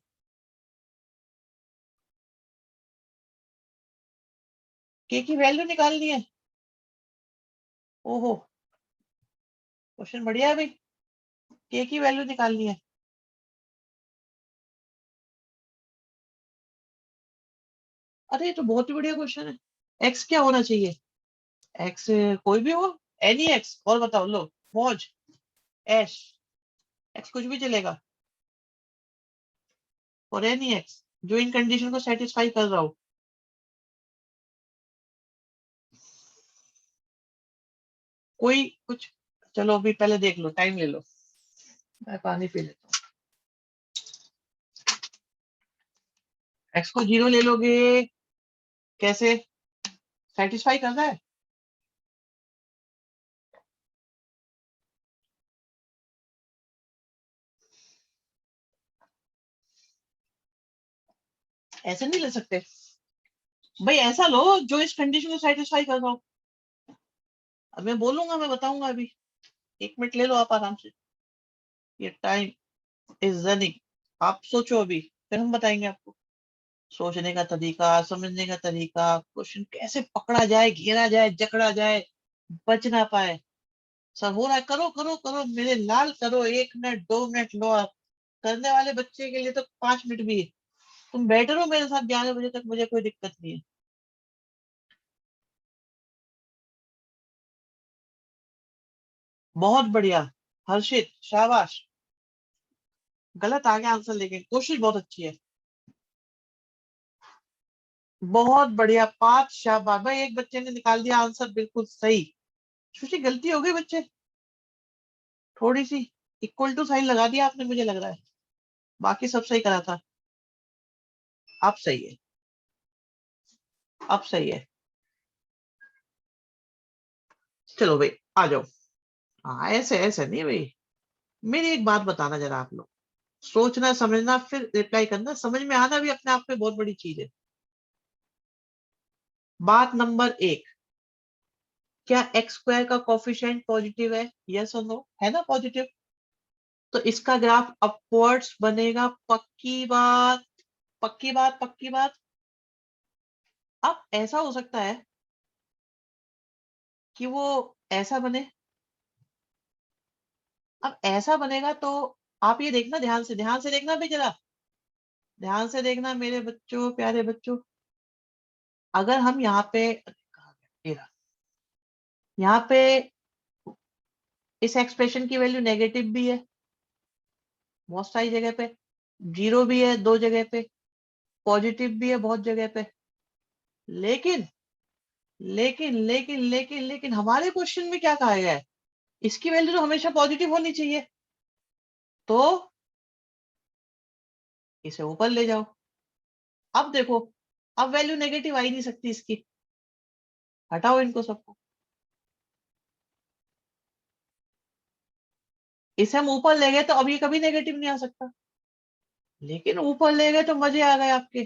के की वैल्यू निकालनी है। ओहो, क्वेश्चन बढ़िया है भाई, के की वैल्यू निकालनी है। अरे ये तो बहुत ही बढ़िया क्वेश्चन है। एक्स क्या होना चाहिए? एक्स कोई भी हो, एनी एक्स, और बताओ, लो मौज, ऐश, एक्स कुछ भी चलेगा, और एनी एक्स जो इन कंडीशन को सेटिस्फाई कर रहा हो। कोई कुछ, चलो अभी पहले देख लो, टाइम ले लो, मैं पानी पी लेता हूँ। एक्स को 0 ले लोगे, कैसे? सेटिस्फाई करना है। ऐसे नहीं ले सकते भाई, ऐसा लो जो इस कंडीशन को सेटिस्फाई कर रहा हो। अब मैं बोलूंगा, मैं बताऊंगा अभी, 1 मिनट ले लो आप आराम से, ये टाइम इज रनिंग। आप सोचो अभी, फिर हम बताएंगे आपको। सोचने का तरीका, समझने का तरीका, क्वेश्चन कैसे पकड़ा जाए, घेरा जाए, जकड़ा जाए, बच ना पाए। सर हो रहा है, करो करो करो मेरे लाल, करो, 1 मिनट 2 मिनट लो आप। करने वाले बच्चे के लिए तो 5 मिनट भी है। तुम बैठे रहो मेरे साथ 11 बजे तक, मुझे कोई दिक्कत नहीं है। बहुत बढ़िया, हर्षित, शाबाश। गलत आ गया आंसर, लेकिन कोशिश बहुत अच्छी है। बहुत बढ़िया, 5, शाबाश भाई, एक बच्चे ने निकाल दिया आंसर बिल्कुल सही। सुशी गलती हो गई बच्चे, थोड़ी सी, इक्वल टू साइन लगा दिया आपने, मुझे लग रहा है, बाकी सब सही करा था। अब सही है, अब सही है। चलो भाई, आ जाओ। हाँ ऐसे ऐसे नहीं भाई, मेरी एक बात बताना जरा आप लोग, सोचना समझना फिर रिप्लाई करना, समझ में आना भी अपने आप में बहुत बड़ी चीज है। बात नंबर 1, क्या एक्स स्क्वायर का कोफिशिएंट पॉजिटिव है? यस और नो, है ना पॉजिटिव? तो इसका ग्राफ अपवर्ड्स बनेगा, पक्की बात, पक्की बात, पक्की बात। अब ऐसा हो सकता है कि वो ऐसा बने। अब ऐसा बनेगा तो आप ये देखना, ध्यान से देखना भी जरा, ध्यान से देखना मेरे बच्चों, प्यारे बच्चों। अगर हम यहाँ पे, कहाँ गया? ये रहा। यहाँ पे इस एक्सप्रेशन की वैल्यू नेगेटिव भी है बहुत सारी जगह पे, जीरो भी है 2 जगह पे, पॉजिटिव भी है बहुत जगह पे। लेकिन लेकिन हमारे क्वेश्चन में क्या कहा गया है? इसकी वैल्यू तो हमेशा पॉजिटिव होनी चाहिए, तो इसे ऊपर ले जाओ। अब देखो, अब वैल्यू नेगेटिव आ ही नहीं सकती इसकी, हटाओ इनको सबको। इसे हम ऊपर ले गए तो अब ये कभी नेगेटिव नहीं आ सकता, लेकिन ऊपर ले गए तो मजे आ गए आपके,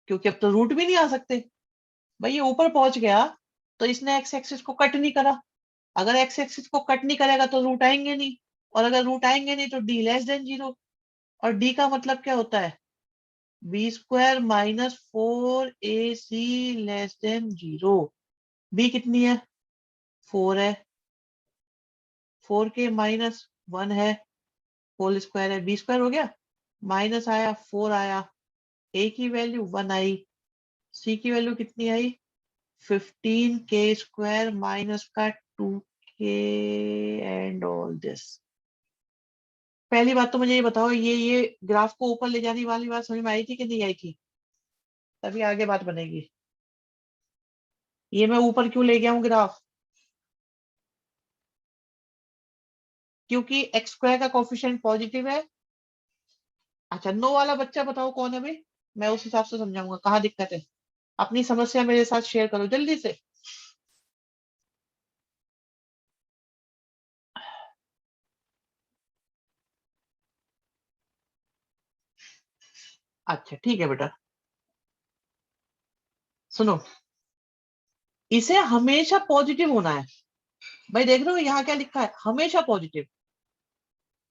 क्योंकि अब तो रूट भी नहीं आ सकते। भाई ये ऊपर पहुंच गया, तो इसने एक्स एक्सिस को कट नहीं करा। अगर एक्स एक्सिस को कट नहीं करेगा तो रूट आएंगे नहीं, और अगर रूट आएंगे नहीं तो डी लेस देन 0। और डी का मतलब क्या होता है? B² - 4AC less than 0। B कितनी है? 4 है। 4k माइनस 1 है, होल स्क्वायर है, बी स्क्वायर हो गया, माइनस आया 4 आया, ए की वैल्यू 1 आई, सी की वैल्यू कितनी आई 15k स्क्वायर माइनस का 2k एंड ऑल दिस। पहली बात तो मुझे ये बताओ, ये ग्राफ को ऊपर ले जाने वाली बात समझ में आई थी कि नहीं आई थी? तभी आगे बात बनेगी। ये मैं ऊपर क्यों ले गया हूँ ग्राफ? क्योंकि एक्स स्क्वायर का कोफिशिएंट पॉजिटिव है। अच्छा, नो वाला बच्चा बताओ कौन है भाई, मैं उस हिसाब से समझाऊंगा कहाँ दिक्कत है। अपनी समस्या मेरे साथ शेयर करो जल्दी से। अच्छा ठीक है बेटा, सुनो, इसे हमेशा पॉजिटिव होना है। भाई देख रहे हो यहाँ क्या लिखा है, हमेशा पॉजिटिव।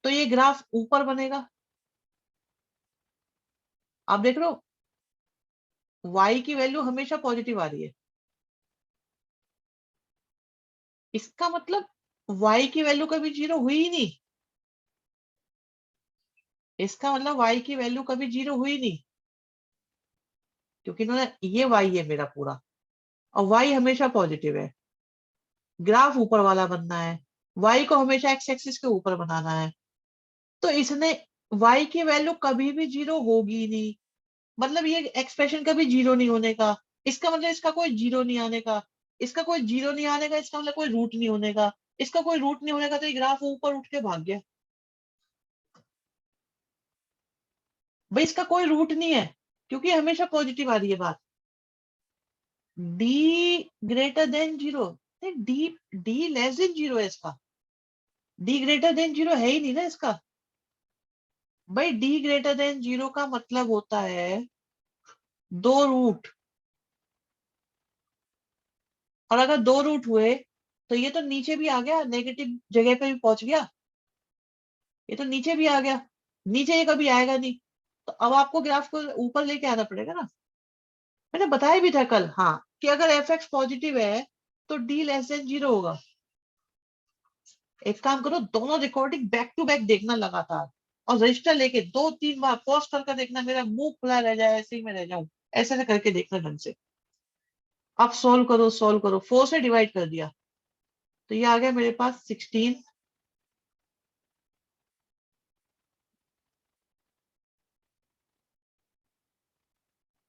तो ये ग्राफ ऊपर बनेगा। आप देख रहे हो y की वैल्यू हमेशा पॉजिटिव आ रही है, इसका मतलब y की वैल्यू कभी जीरो हुई ही नहीं। इसका मतलब y की वैल्यू कभी जीरो हुई नहीं, क्योंकि इन्होंने ये y है मेरा पूरा, और y हमेशा पॉजिटिव है। ग्राफ ऊपर वाला बनना है, y को हमेशा एक्स एक्सिस के ऊपर बनाना है। तो इसने y की वैल्यू कभी भी जीरो होगी ही नहीं, मतलब ये एक्सप्रेशन कभी जीरो नहीं होने का। इसका मतलब इसका कोई जीरो नहीं आने का, इसका कोई जीरो नहीं आने का, इसका मतलब कोई रूट नहीं होने का, इसका कोई रूट नहीं होने का, तो ये ग्राफ ऊपर उठ के भाग गया। भाई इसका कोई रूट नहीं है, क्योंकि हमेशा पॉजिटिव आ रही है बात। D greater than zero, D D less than zero है इसका, डी ग्रेटर देन जीरो है ही नहीं ना इसका। भाई डी ग्रेटर देन जीरो का मतलब होता है दो रूट, और अगर दो रूट हुए तो ये तो नीचे भी आ गया, नेगेटिव जगह पे भी पहुंच गया, ये तो नीचे भी आ गया, नीचे ये कभी आएगा नहीं। तो अब आपको ग्राफ को ऊपर लेके आना पड़ेगा ना। मैंने बताया भी था कल, हाँ, कि अगर एफ एक्स पॉजिटिव है तो डी लेस देन जीरो होगा। एक काम करो, दोनों रिकॉर्डिंग बैक टू बैक देखना लगातार, और रजिस्टर लेके दो तीन बार पॉज करके देखना, मेरा मुंह खुला रह जाए, ऐसे ही मैं रह जाऊं, ऐसे ऐसे करके देखना ढंग से। अब सोल्व करो, सोल्व करो, 4 से डिवाइड कर दिया तो ये आ गया मेरे पास 16।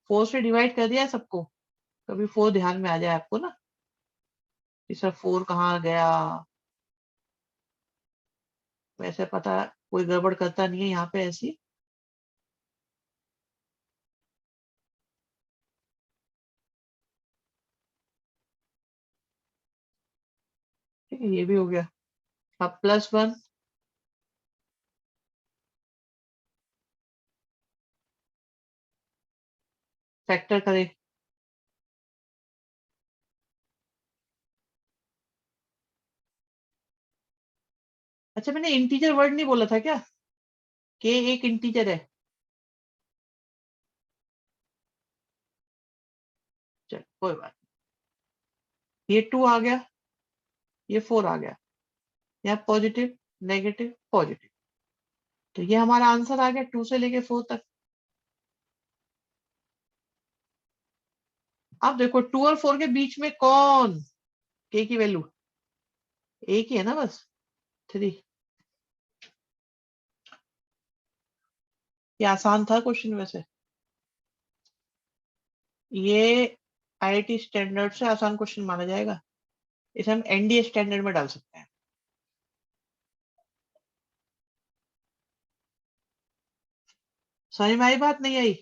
4 से डिवाइड कर दिया सबको, कभी 4 ध्यान में आ जाए आपको ना कि सर 4 कहाँ गया। वैसे पता, कोई गड़बड़ करता नहीं है यहाँ पे ऐसी। ठीक है, ये भी हो गया। अब +1, फैक्टर करें। अच्छा, मैंने इंटीजर वर्ड नहीं बोला था क्या, के एक इंटीजर है। चल कोई बात नहीं। ये 2 आ गया, ये 4 आ गया, यहाँ पॉजिटिव नेगेटिव पॉजिटिव, तो ये हमारा आंसर आ गया 2 से लेके 4 तक। अब देखो 2 और 4 के बीच में कौन, के की वैल्यू एक ही है ना बस, 3। ये आसान था क्वेश्चन वैसे, ये आईआईटी स्टैंडर्ड से आसान क्वेश्चन माना जाएगा, इसे हम एनडीए स्टैंडर्ड में डाल सकते हैं। समझ में आई बात नहीं आई?